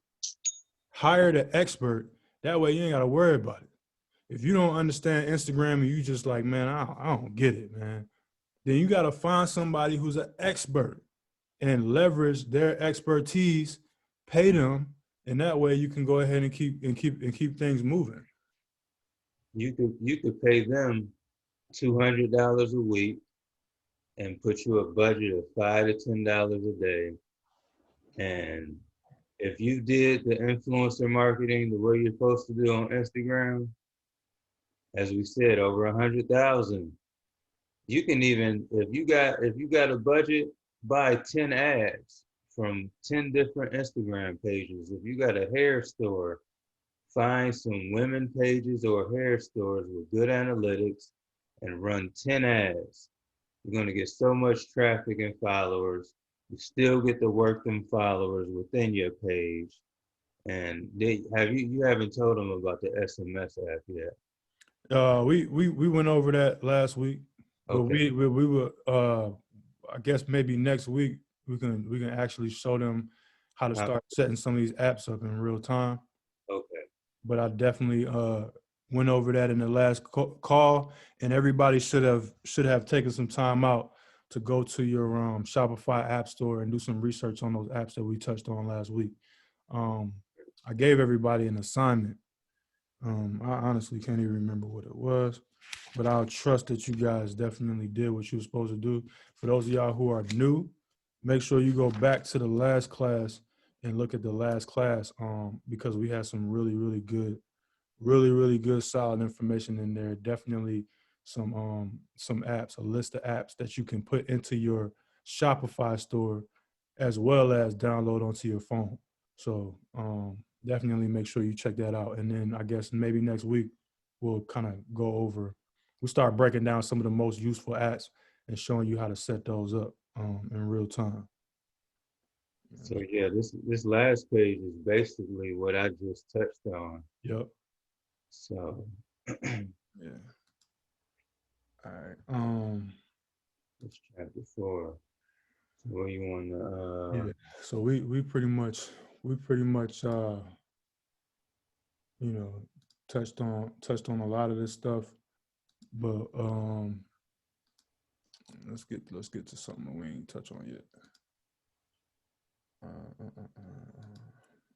Hire the expert. That way you ain't gotta worry about it. If you don't understand Instagram and you just like, man, I don't get it, man, then you gotta find somebody who's an expert and leverage their expertise, pay them, and that way you can go ahead and keep things moving. You could pay them $200 a week and put you a budget of $5 to $10 a day, and if you did the influencer marketing the way you're supposed to do on Instagram, as we said, over 100,000. You can even, if you got a budget, buy 10 ads from 10 different Instagram pages. If you got a hair store, find some women pages or hair stores with good analytics and run 10 ads. You're going to get so much traffic and followers. You still get to work them followers within your page. And you haven't told them about the SMS app yet. We went over that last week, but Okay. we were I guess maybe next week we can actually show them how to start setting some of these apps up in real time. Okay. But I definitely went over that in the last call, and everybody should have taken some time out to go to your Shopify app store and do some research on those apps that we touched on last week. I gave everybody an assignment. I honestly can't even remember what it was, but I'll trust that you guys definitely did what you were supposed to do. For those of y'all who are new, make sure you go back to the last class and look at the last class because we had some really good solid information in there. Definitely some apps, a list of apps that you can put into your Shopify store as well as download onto your phone. So definitely make sure you check that out. And then I guess maybe next week we'll kind of we'll start breaking down some of the most useful apps and showing you how to set those up in real time. So yeah, this last page is basically what I just touched on. Yep. So yeah. All right. It's chapter 4. So where you want to? Yeah. So we pretty much touched on a lot of this stuff, but let's get to something that we ain't touch on yet.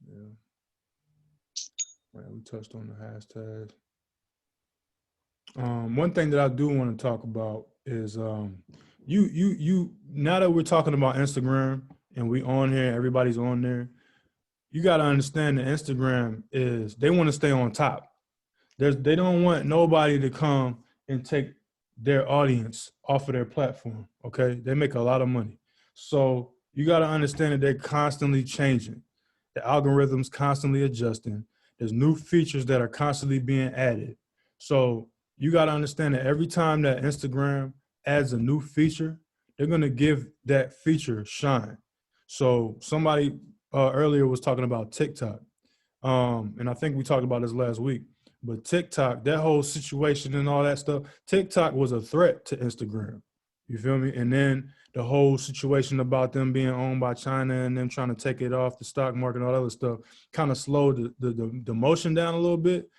Yeah. We touched on the hashtags. One thing that I do want to talk about is you now that we're talking about Instagram and we on here, everybody's on there, you got to understand that Instagram they want to stay on top. They don't want nobody to come and take their audience off of their platform. Okay, they make a lot of money, so you got to understand that they're constantly changing. The algorithm's constantly adjusting. There's new features that are constantly being added. So you got to understand that every time that Instagram adds a new feature, they're going to give that feature shine. So somebody earlier was talking about TikTok. And I think we talked about this last week. But TikTok, that whole situation and all that stuff, TikTok was a threat to Instagram. You feel me? And then the whole situation about them being owned by China and them trying to take it off the stock market and all that other stuff kind of slowed the motion down a little bit.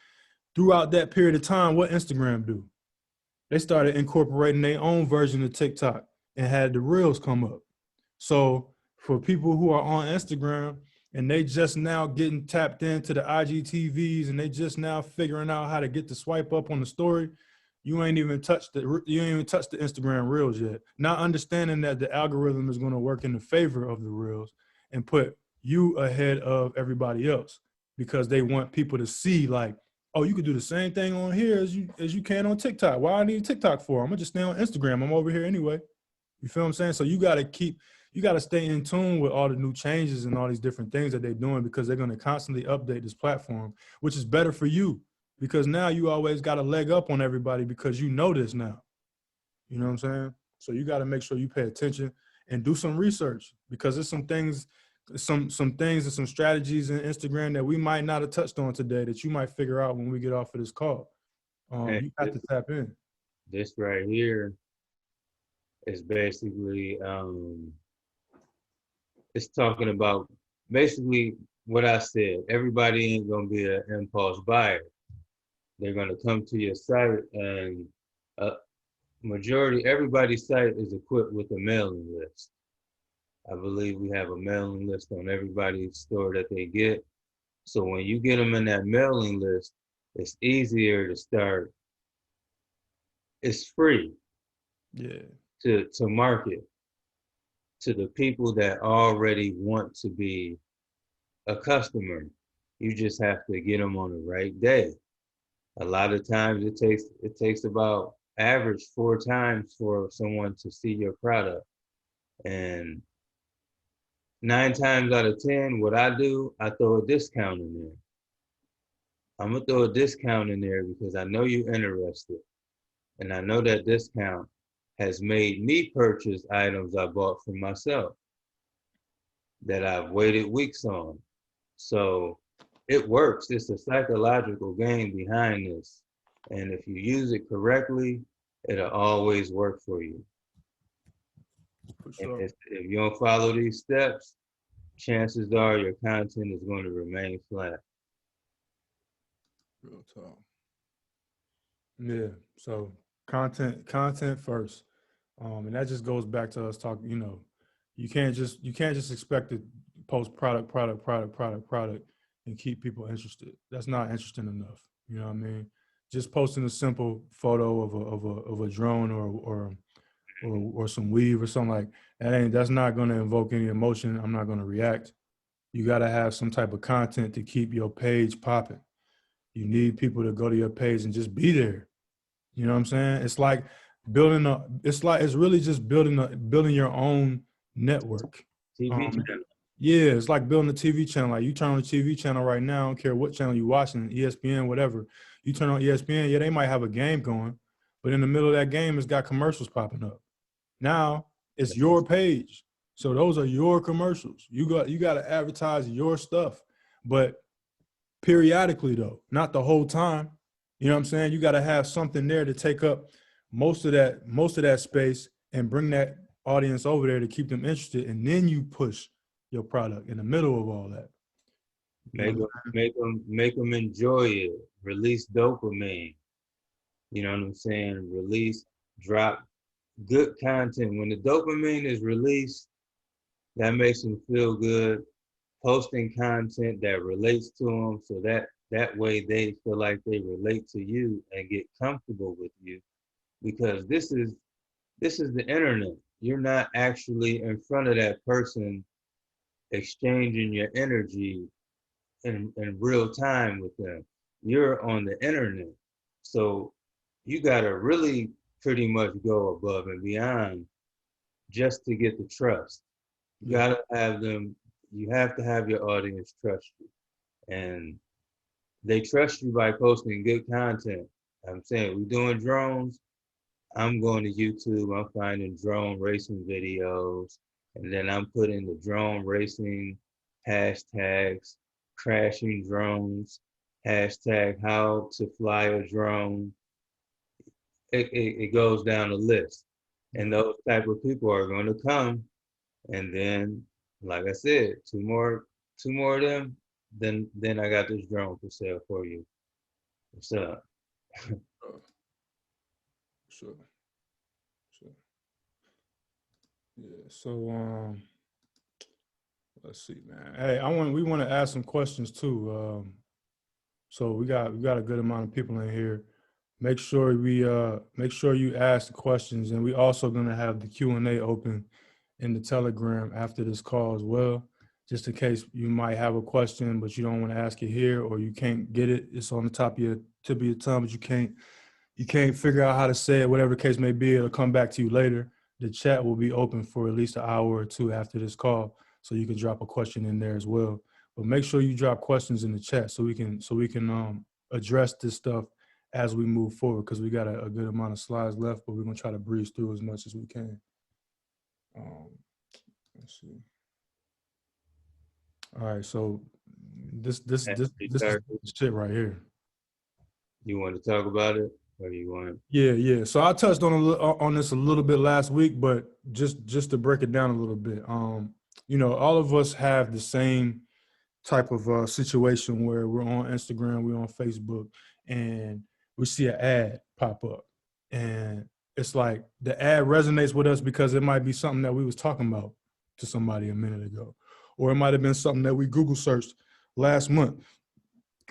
Throughout that period of time, what Instagram do? They started incorporating their own version of TikTok and had the reels come up. So for people who are on Instagram and they just now getting tapped into the IGTVs and they just now figuring out how to get the swipe up on the story, you ain't even touched the Instagram reels yet. Not understanding that the algorithm is going to work in the favor of the reels and put you ahead of everybody else because they want people to see like, oh, you could do the same thing on here as you can on TikTok. Why I need TikTok for? I'm gonna just stay on Instagram. I'm over here anyway. You feel what I'm saying? So you got to stay in tune with all the new changes and all these different things that they're doing because they're going to constantly update this platform, which is better for you because now you always got a leg up on everybody because you know this now. You know what I'm saying? So you got to make sure you pay attention and do some research because there's some things and some strategies in Instagram that we might not have touched on today that you might figure out when we get off of this call. You have to tap in. This right here is basically it's talking about basically what I said. Everybody ain't gonna be an impulse buyer. They're gonna come to your site, and everybody's site is equipped with a mailing list. I believe we have a mailing list on everybody's store that they get. So when you get them in that mailing list, it's easier to start. It's free. Yeah. To market to the people that already want to be a customer. You just have to get them on the right day. A lot of times it takes about average 4 times for someone to see your product. And 9 times out of 10, what I do, I throw a discount in there. I'm gonna throw a discount in there because I know you're interested. And I know that discount has made me purchase items I bought for myself that I've waited weeks on. So it works. It's a psychological game behind this. And if you use it correctly, it'll always work for you. For And sure. if you don't follow these steps, chances are your content is going to remain flat. Real talk. Yeah. So content first. And that just goes back to us talking, you can't just expect to post product and keep people interested. That's not interesting enough. You know what I mean? Just posting a simple photo of a drone or some weave or something like that's not going to invoke any emotion. I'm not going to react. You got to have some type of content to keep your page popping. You need people to go to your page and just be there. You know what I'm saying? It's like it's really just building your own network. TV channel. Yeah, it's like building a TV channel. Like you turn on the TV channel right now, I don't care what channel you're watching, ESPN, whatever. You turn on ESPN, yeah, they might have a game going, but in the middle of that game, it's got commercials popping up. Now it's your page. So those are your commercials. You got to advertise your stuff, but periodically though, not the whole time. You know what I'm saying? You got to have something there to take up most of that space and bring that audience over there to keep them interested, and then you push your product in the middle of all that. Make them enjoy it. Release dopamine. You know what I'm saying? Drop good content. When the dopamine is released, that makes them feel good. Posting content that relates to them, so that way they feel like they relate to you and get comfortable with you, because this is the internet. You're not actually in front of that person exchanging your energy in real time with them. You're on the internet. So you got to really pretty much go above and beyond just to get the trust. You got to have them, you have to have your audience trust you. And they trust you by posting good content. I'm saying we're doing drones. I'm going to YouTube, I'm finding drone racing videos, and then I'm putting the drone racing hashtags, crashing drones, hashtag how to fly a drone. It goes down the list. And those type of people are going to come. And then, like I said, two more of them, then I got this drone for sale for you. What's up? Sure. Yeah. So let's see, man. Hey, we want to ask some questions too. So we got a good amount of people in here. Make sure you ask the questions, and we also gonna have the Q&A open in the Telegram after this call as well, just in case you might have a question but you don't want to ask it here, or you can't get it. It's on the tip of your tongue, but you can't figure out how to say it. Whatever the case may be, it'll come back to you later. The chat will be open for at least an hour or two after this call, so you can drop a question in there as well. But make sure you drop questions in the chat so we can address this stuff as we move forward, because we got a good amount of slides left, but we're gonna try to breeze through as much as we can. Let's see. All right, so this is shit right here. You want to talk about it, or you want? Yeah. So I touched on this a little bit last week, but just to break it down a little bit, all of us have the same type of situation where we're on Instagram, we're on Facebook, and we see an ad pop up, and it's like the ad resonates with us because it might be something that we was talking about to somebody a minute ago, or it might have been something that we Google searched last month,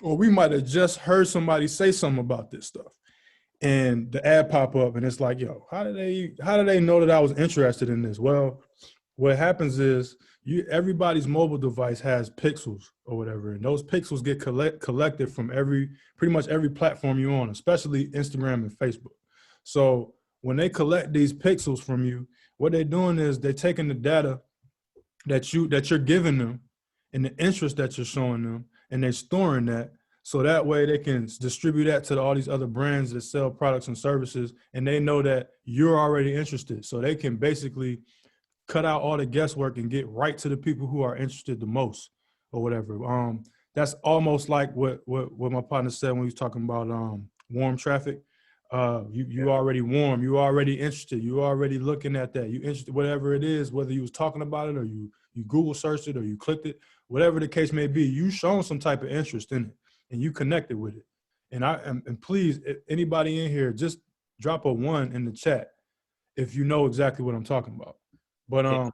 or we might have just heard somebody say something about this stuff, and the ad pop up, and it's like, yo, how do they know that I was interested in this? Well, what happens is everybody's mobile device has pixels or whatever, and those pixels get collected from pretty much every platform you're on, especially Instagram and Facebook. So when they collect these pixels from you, what they're doing is they're taking the data that you're giving them and the interest that you're showing them, and they're storing that, so that way they can distribute that to all these other brands that sell products and services, and they know that you're already interested, so they can basically cut out all the guesswork and get right to the people who are interested the most or whatever. That's almost like what my partner said when he was talking about warm traffic. You already warm, you already interested, you already looking at that, you interested, whatever it is, whether you was talking about it or you Google searched it or you clicked it, whatever the case may be, you shown some type of interest in it and you connected with it. And please, if anybody in here, just drop a 1 in the chat if you know exactly what I'm talking about. But it's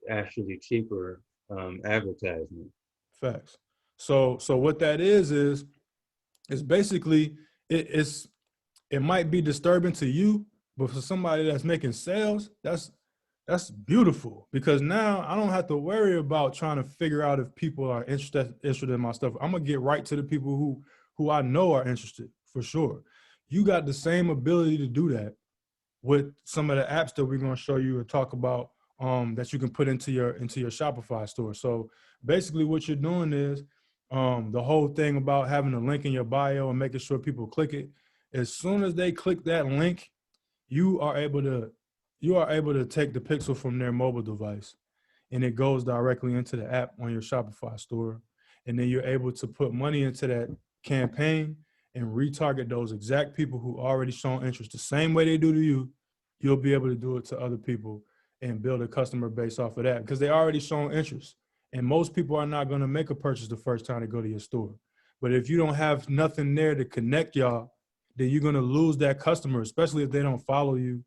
actually cheaper advertisement. Facts. So what that is basically it might be disturbing to you, but for somebody that's making sales, that's beautiful, because now I don't have to worry about trying to figure out if people are interested in my stuff. I'm gonna get right to the people who I know are interested for sure. You got the same ability to do that with some of the apps that we're going to show you and talk about that you can put into your Shopify store. So basically what you're doing is the whole thing about having a link in your bio and making sure people click it. As soon as they click that link, you are able to take the pixel from their mobile device, and it goes directly into the app on your Shopify store. And then you're able to put money into that campaign and retarget those exact people who already shown interest. The same way they do to you, you'll be able to do it to other people and build a customer base off of that, because they already shown interest. And most people are not going to make a purchase the first time they go to your store. But if you don't have nothing there to connect y'all, then you're going to lose that customer, especially if they don't follow you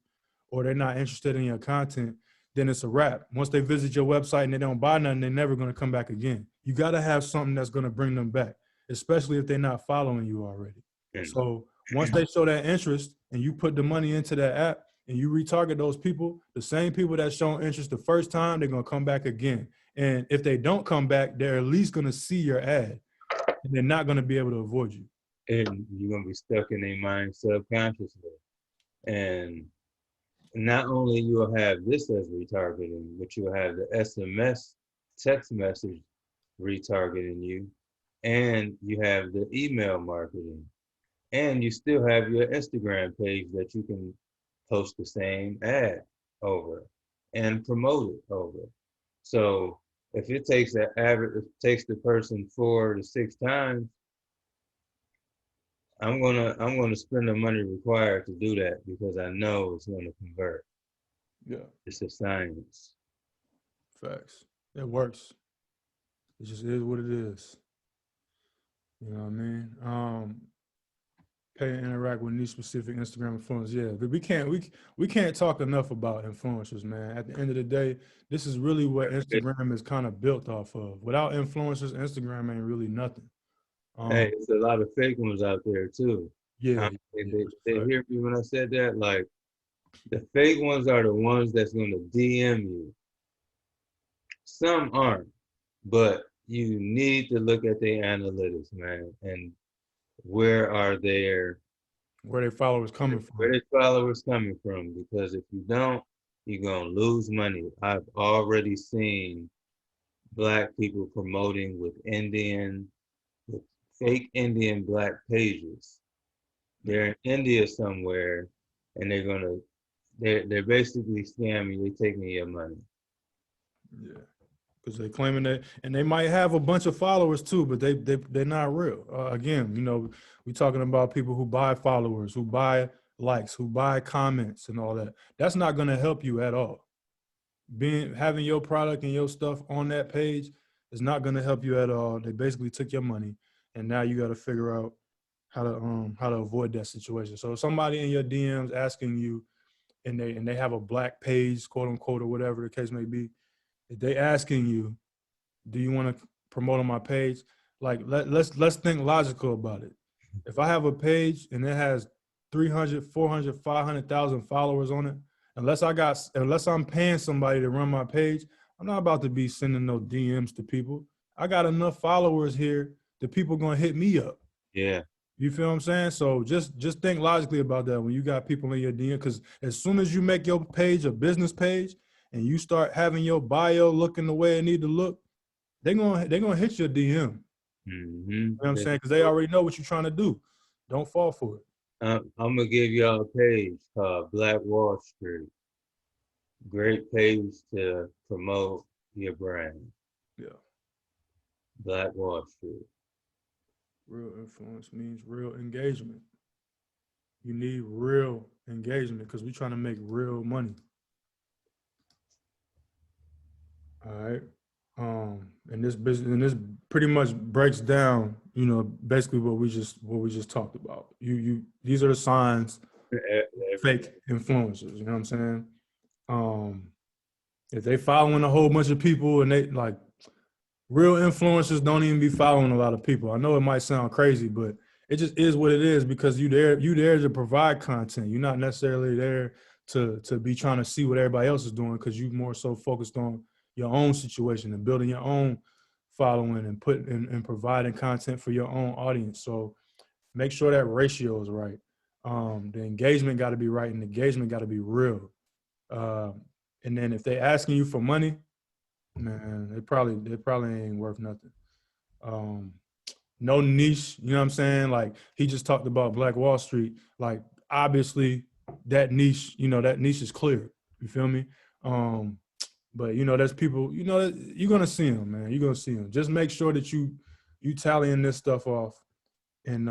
or they're not interested in your content. Then it's a wrap. Once they visit your website and they don't buy nothing, they're never going to come back again. You got to have something that's going to bring them back, especially if they're not following you already. So once they show that interest and you put the money into that app and you retarget those people, the same people that shown interest the first time, they're going to come back again. And if they don't come back, they're at least going to see your ad, and they're not going to be able to avoid you. And you're going to be stuck in their mind subconsciously. And not only you'll have this as retargeting, but you'll have the SMS text message retargeting you, and you have the email marketing, and you still have your Instagram page that you can post the same ad over and promote it over. So if it takes the person 4 to 6 times, I'm gonna spend the money required to do that, because I know it's gonna convert. Yeah, it's a science. Facts. It works. It just is what it is. You know what I mean? Pay and interact with niche specific Instagram influencers. Yeah, but we can't talk enough about influencers, man. At the end of the day, this is really what Instagram is kind of built off of. Without influencers, Instagram ain't really nothing. Hey, there's a lot of fake ones out there too. Yeah, they hear me when I said that. Like, the fake ones are the ones that's gonna DM you. Some aren't, but you need to look at their analytics, man, and where their followers coming from. Where their followers coming from, because if you don't, you're gonna lose money. I've already seen Black people promoting with fake Indian Black pages. They're in India somewhere, and they're basically scamming you. They're taking your money. Yeah, because they're claiming that, and they might have a bunch of followers too, but they're not real. Again, you know, we're talking about people who buy followers, who buy likes, who buy comments, and all that. That's not going to help you at all. Having your product and your stuff on that page is not going to help you at all. They basically took your money, and now you got to figure out how to avoid that situation. So if somebody in your DMs asking you, and they have a Black page, quote unquote, or whatever the case may be, if they asking you, do you want to promote on my page? Like, let's think logical about it. If I have a page and it has 300, 400, 500,000 followers on it, unless I'm paying somebody to run my page, I'm not about to be sending no DMs to people. I got enough followers here that people gonna hit me up. Yeah. You feel what I'm saying? So just think logically about that when you got people in your DM, because as soon as you make your page a business page and you start having your bio looking the way it need to look, they're gonna hit your DM. Mm-hmm. You know what I'm saying? Because they already know what you're trying to do. Don't fall for it. I'm gonna give y'all a page called Black Wall Street. Great page to promote your brand. Yeah. Black Wall Street. Real influence means real engagement. You need real engagement because we're trying to make real money. All right. And this business, and this pretty much breaks down, you know, basically what we just talked about. These are the signs fake influencers, you know what I'm saying? If they following a whole bunch of people and they like real influencers don't even be following a lot of people. I know it might sound crazy, but it just is what it is because you there to provide content. You're not necessarily there to be trying to see what everybody else is doing because you're more so focused on your own situation and building your own following and providing content for your own audience. So make sure that ratio is right. The engagement got to be right and the engagement got to be real. And then if they asking you for money, man, they probably ain't worth nothing. No niche, you know what I'm saying? Like he just talked about Black Wall Street. Like obviously that niche, you know, that niche is clear. You feel me? But you know, there's people, you know, you're gonna see them, man. You're gonna see them. Just make sure that you tallying this stuff off and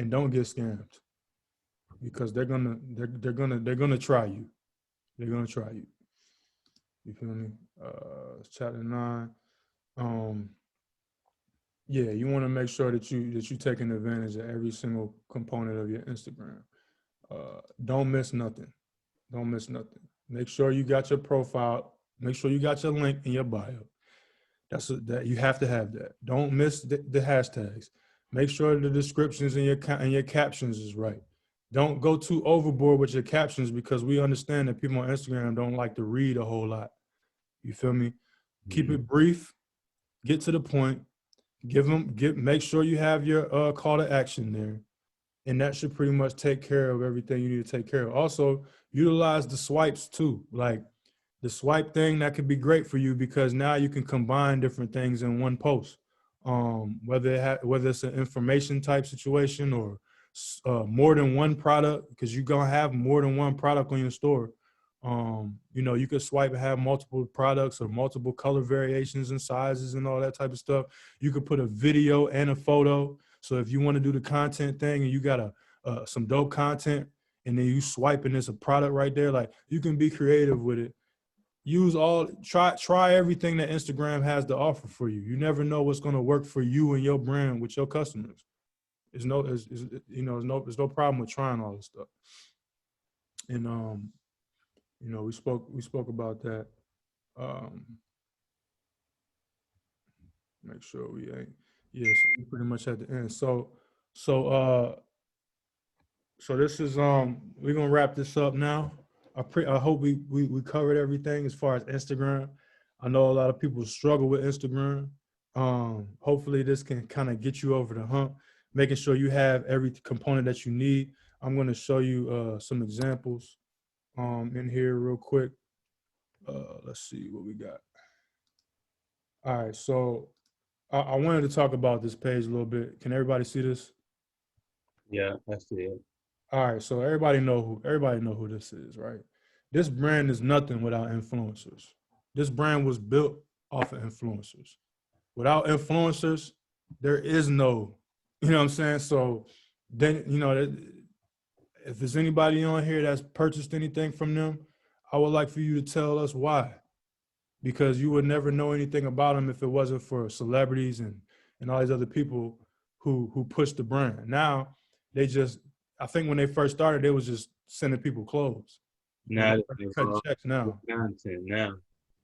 don't get scammed because they're gonna try you. They're gonna try you. You feel me? Chapter 9. Yeah, you want to make sure that you taking advantage of every single component of your Instagram. Don't miss nothing. Don't miss nothing. Make sure you got your profile. Make sure you got your link in your bio. That you have to have that. Don't miss the hashtags. Make sure the descriptions and your captions is right. Don't go too overboard with your captions because we understand that people on Instagram don't like to read a whole lot. You feel me? Keep it brief. Get to the point. Make sure you have your call to action there. And that should pretty much take care of everything you need to take care of. Also, utilize the swipes too. Like the swipe thing, that could be great for you because now you can combine different things in one post. Whether it's an information type situation or more than one product, because you're gonna have more than one product on your store. You know, you could swipe and have multiple products or multiple color variations and sizes and all that type of stuff. You could put a video and a photo. So if you want to do the content thing and you got some dope content and then you swipe and there's a product right there, like you can be creative with it. Try everything that Instagram has to offer for you. You never know what's going to work for you and your brand with your customers. There's no problem with trying all this stuff. And you know, we spoke about that. Make sure we ain't. Yeah, so we pretty much at the end. So this is we're gonna wrap this up now. I hope we covered everything as far as Instagram. I know a lot of people struggle with Instagram. Hopefully this can kind of get you over the hump, making sure you have every component that you need. I'm gonna show you some examples in here real quick. Let's see what we got. All right, so I wanted to talk about this page a little bit. Can everybody see this? Yeah, I see it. All right, so everybody know who this is, right? This brand is nothing without influencers. This brand was built off of influencers. Without influencers, there is no, you know what I'm saying? So then, you know, if there's anybody on here that's purchased anything from them, I would like for you to tell us why. Because you would never know anything about them if it wasn't for celebrities and all these other people who push the brand. Now, I think when they first started, they was just sending people clothes. Now They're cutting checks now. Content now.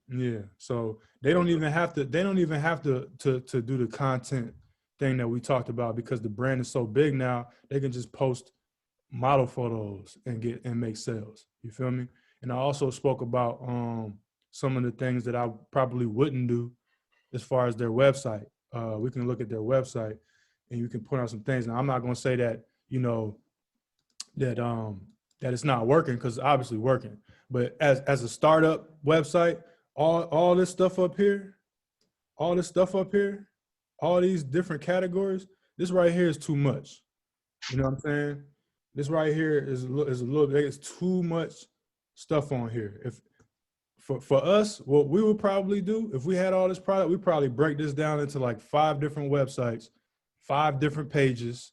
Yeah. So they don't even have to do the content thing that we talked about because the brand is so big now, they can just post model photos and make sales. You feel me? And I also spoke about some of the things that I probably wouldn't do as far as their website. We can look at their website and you can put on some things. Now I'm not gonna say that, you know, that it's not working, because it's obviously working. But as a startup website, all this stuff up here, all this stuff up here, all these different categories, this right here is too much. You know what I'm saying? This right here is a little bit, it's too much stuff on here. If for us, what we would probably do if we had all this product, we probably break this down into like 5 different websites, 5 different pages,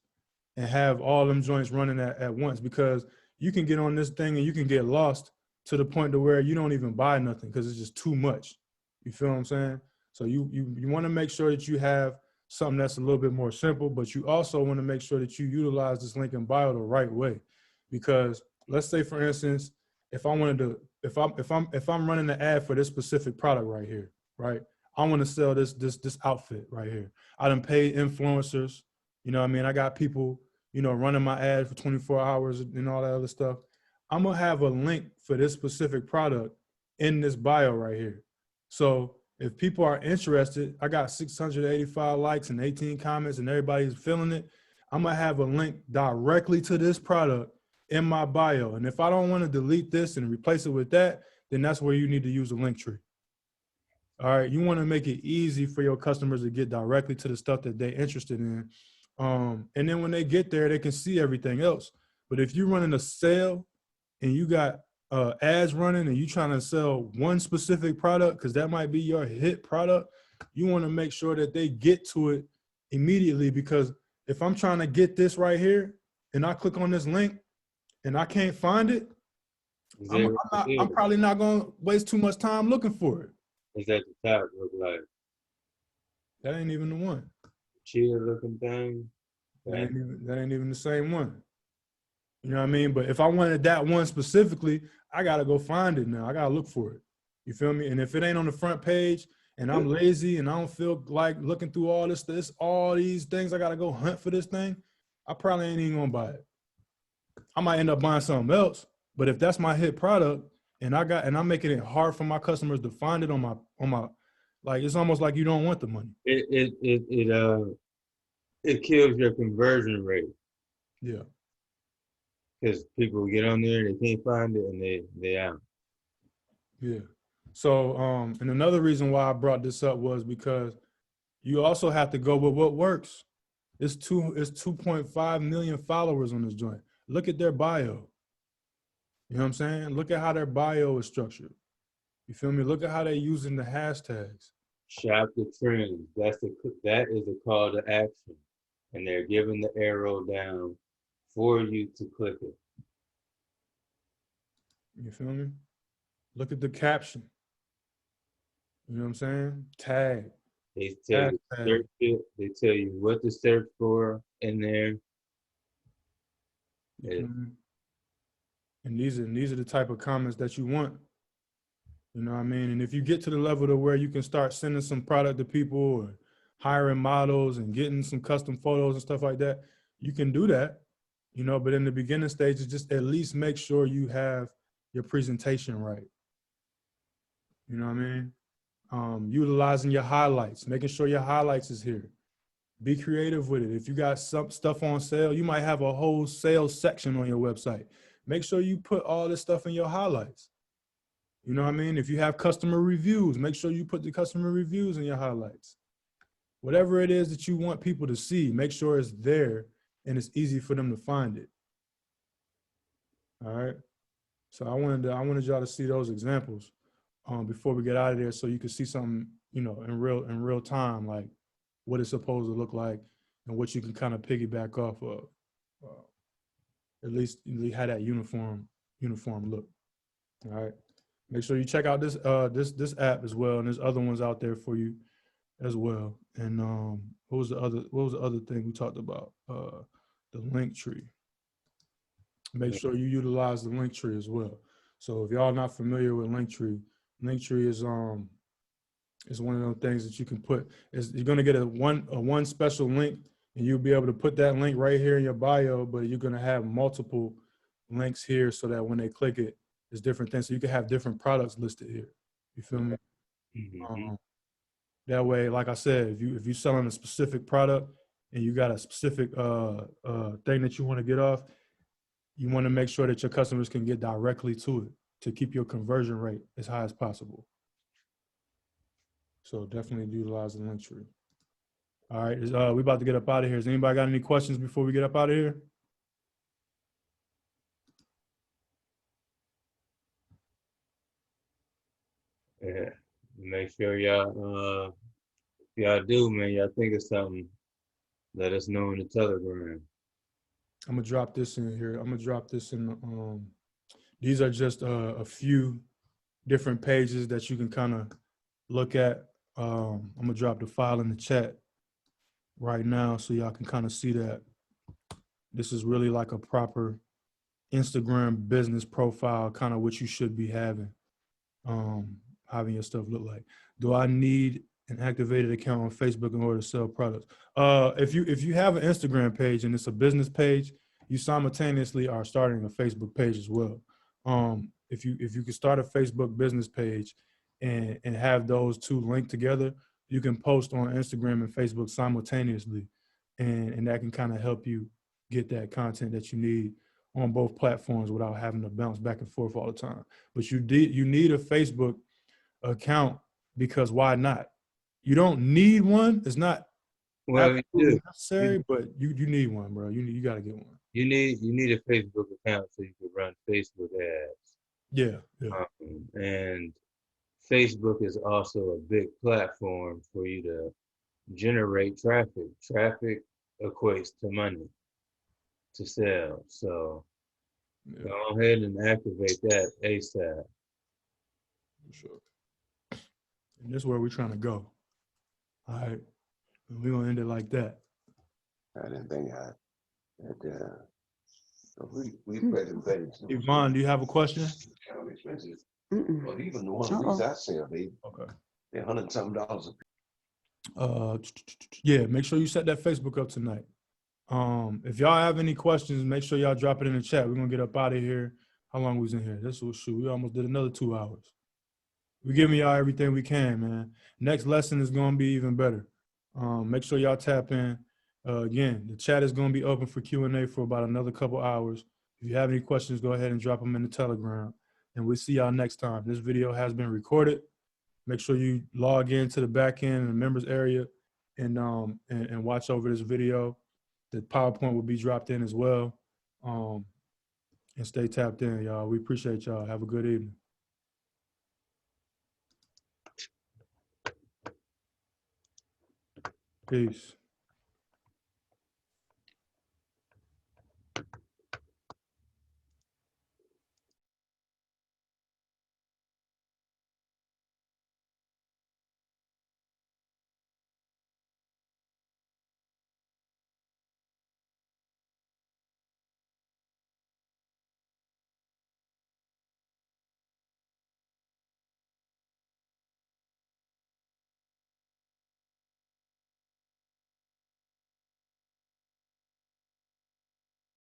and have all them joints running at once, because you can get on this thing and you can get lost to the point to where you don't even buy nothing because it's just too much. You feel what I'm saying? So you want to make sure that you have something that's a little bit more simple, but you also want to make sure that you utilize this link in bio the right way. Because let's say, for instance, if I wanted to, if I'm running an ad for this specific product right here, right? I want to sell this outfit right here. I done paid influencers. You know what I mean? I got people, you know, running my ad for 24 hours and all that other stuff. I'm going to have a link for this specific product in this bio right here. So if people are interested, I got 685 likes and 18 comments and everybody's feeling it. I'm going to have a link directly to this product in my bio. And if I don't want to delete this and replace it with that, then that's where you need to use a link tree. All right. You want to make it easy for your customers to get directly to the stuff that they're interested in. And then when they get there, they can see everything else. But if you're running a sale and you got ads running and you trying to sell one specific product, because that might be your hit product, you want to make sure that they get to it immediately. Because if I'm trying to get this right here and I click on this link and I can't find it, I'm probably not going to waste too much time looking for it. Is that the top look like? That ain't even the one. Cheetah looking thing? That ain't even the same one. You know what I mean? But if I wanted that one specifically, I got to go find it now. I got to look for it. You feel me? And if it ain't on the front page and I'm lazy and I don't feel like looking through all these things, I got to go hunt for this thing, I probably ain't even going to buy it. I might end up buying something else. But if that's my hit product and I'm making it hard for my customers to find it on my, like, it's almost like you don't want the money. It kills your conversion rate. Yeah. Because people get on there, they can't find it, and they out. Yeah. So, and another reason why I brought this up was because you also have to go with what works. It's 2.5 million followers on this joint. Look at their bio. You know what I'm saying? Look at how their bio is structured. You feel me? Look at how they're using the hashtags. Shop the trends. That is a call to action. And they're giving the arrow down for you to click it. You feel me? Look at the caption. You know what I'm saying? Tag. They tell you search it. They tell you what to search for in there. And these are the type of comments that you want. You know what I mean? And if you get to the level to where you can start sending some product to people or hiring models and getting some custom photos and stuff like that, you can do that, you know, but in the beginning stages, just at least make sure you have your presentation right. You know what I mean? Utilizing your highlights, making sure your highlights is here. Be creative with it. If you got some stuff on sale, you might have a whole sales section on your website. Make sure you put all this stuff in your highlights. You know what I mean? If you have customer reviews, make sure you put the customer reviews in your highlights. Whatever it is that you want people to see, make sure it's there and it's easy for them to find it. All right. So I wanted y'all to see those examples before we get out of there, so you can see something, you know, in real time, like what it's supposed to look like and what you can kind of piggyback off of. At least you had that uniform look. All right. Make sure you check out this app as well, and there's other ones out there for you as well. And what was the other thing we talked about? The link tree. Make sure you utilize the link tree as well. So if y'all not familiar with link tree is one of those things that you can put. You're gonna get a one special link And you'll be able to put that link right here in your bio, but you're gonna have multiple links here so that when they click it, it's different things. So you can have different products listed here. You feel me? Mm-hmm. That way, like I said, if you're selling a specific product and you got a specific thing that you want to get off, you want to make sure that your customers can get directly to it to keep your conversion rate as high as possible. So definitely utilize the link tree. All right, we about to get up out of here. Has anybody got any questions before we get up out of here? Yeah. Make sure y'all, if y'all do, man, y'all think of something, let us know in the Telegram. I'm gonna drop this in here. I'm gonna drop this in. These are just a few different pages that you can kind of look at. I'm gonna drop the file in the chat right now so y'all can kind of see that this is really like a proper Instagram business profile, kind of what you should be having your stuff look like. Do I need an activated account on Facebook in order to sell products? If you have an Instagram page and it's a business page, you simultaneously are starting a Facebook page as well. If you can start a Facebook business page and have those two linked together, you can post on Instagram and Facebook simultaneously, and that can kind of help you get that content that you need on both platforms without having to bounce back and forth all the time. But you need a Facebook account because why not? You don't need one. It's not Well, you do. necessary, but you need one, bro. You got to get one. You need a Facebook account so you can run Facebook ads. Yeah. And Facebook is also a big platform for you to generate traffic. Traffic equates to money to sell. So go ahead and activate that ASAP. For sure. And this is where we're trying to go. All right. We're going to end it like that. I didn't think we better. Yvonne, do you have a question? Kind of expensive. Well, even the one of these I sell, they're $100 and something a piece. Yeah, make sure you set that Facebook up tonight. If y'all have any questions, make sure y'all drop it in the chat. We're gonna get up out of here. How long was in here? This was shoot. We almost did another 2 hours. We're giving y'all everything we can, man. Next lesson is gonna be even better. Make sure y'all tap in. Again, the chat is gonna be open for Q&A for about another couple hours. If you have any questions, go ahead and drop them in the Telegram. And we'll see y'all next time. This video has been recorded. Make sure you log into the back end and the members area and watch over this video. The PowerPoint will be dropped in as well. And stay tapped in, y'all. We appreciate y'all. Have a good evening. Peace.